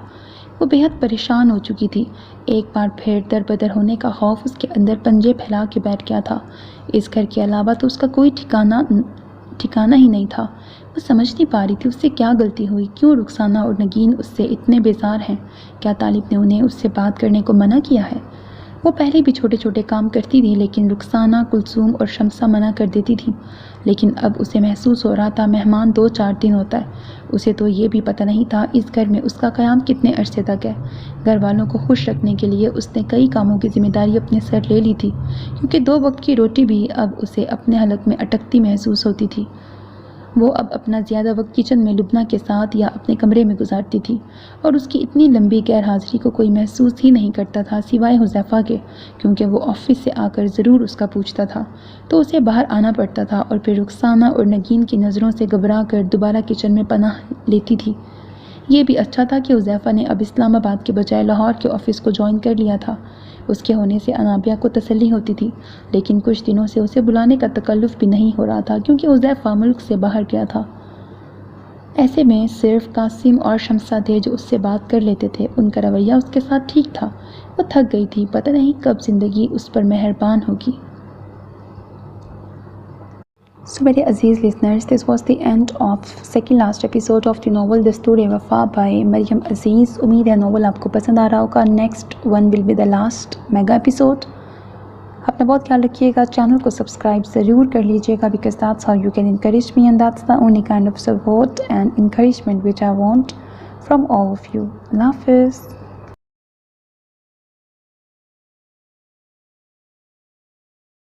وہ بے حد پریشان ہو چکی تھی۔ ایک بار پھر در بدر ہونے کا خوف اس کے اندر پنجے پھیلا کے بیٹھ گیا تھا۔ اس گھر کے علاوہ تو اس کا کوئی ٹھکانہ ہی نہیں تھا۔ وہ سمجھ نہیں پا رہی تھی اس سے کیا غلطی ہوئی، کیوں رخسانہ اور نگین اس سے اتنے بیزار ہیں۔ کیا طالب نے انہیں اس سے بات کرنے کو منع کیا ہے؟ وہ پہلے بھی چھوٹے چھوٹے کام کرتی تھی، لیکن رخسانہ، کلثوم اور شمسہ منع کر دیتی تھی۔ لیکن اب اسے محسوس ہو رہا تھا مہمان 2-4 دن ہوتا ہے۔ اسے تو یہ بھی پتہ نہیں تھا اس گھر میں اس کا قیام کتنے عرصے تک ہے۔ گھر والوں کو خوش رکھنے کے لیے اس نے کئی کاموں کی ذمہ داری اپنے سر لے لی تھی، کیونکہ 2 وقت کی روٹی بھی اب اسے اپنے حلق میں اٹکتی محسوس ہوتی تھی۔ وہ اب اپنا زیادہ وقت کچن میں لبنہ کے ساتھ یا اپنے کمرے میں گزارتی تھی، اور اس کی اتنی لمبی غیر حاضری کو کوئی محسوس ہی نہیں کرتا تھا سوائے حذیفہ کے، کیونکہ وہ آفس سے آ کر ضرور اس کا پوچھتا تھا تو اسے باہر آنا پڑتا تھا، اور پھر رخسانہ اور نگین کی نظروں سے گھبرا کر دوبارہ کچن میں پناہ لیتی تھی۔ یہ بھی اچھا تھا کہ حذیفہ نے اب اسلام آباد کے بجائے لاہور کے آفس کو جوائن کر لیا تھا۔ اس کے ہونے سے انابیہ کو تسلی ہوتی تھی، لیکن کچھ دنوں سے اسے بلانے کا تکلف بھی نہیں ہو رہا تھا، کیونکہ حذیفہ ملک سے باہر گیا تھا۔ ایسے میں صرف قاسم اور شمسہ تھے جو اس سے بات کر لیتے تھے۔ ان کا رویہ اس کے ساتھ ٹھیک تھا۔ وہ تھک گئی تھی، پتہ نہیں کب زندگی اس پر مہربان ہوگی۔ So میرے عزیز listeners, this was the end of second last episode of the novel دستور وفا by مریم عزیز۔ امید ہے ناول آپ کو پسند آ رہا ہوگا۔ Next one will be the last mega episode۔ اپنا بہت خیال رکھیے گا، چینل کو سبسکرائب ضرور کر لیجیے گا، because that's how you can encourage me and that's the only kind of support and encouragement which I want from all of you۔ اللہ حافظ۔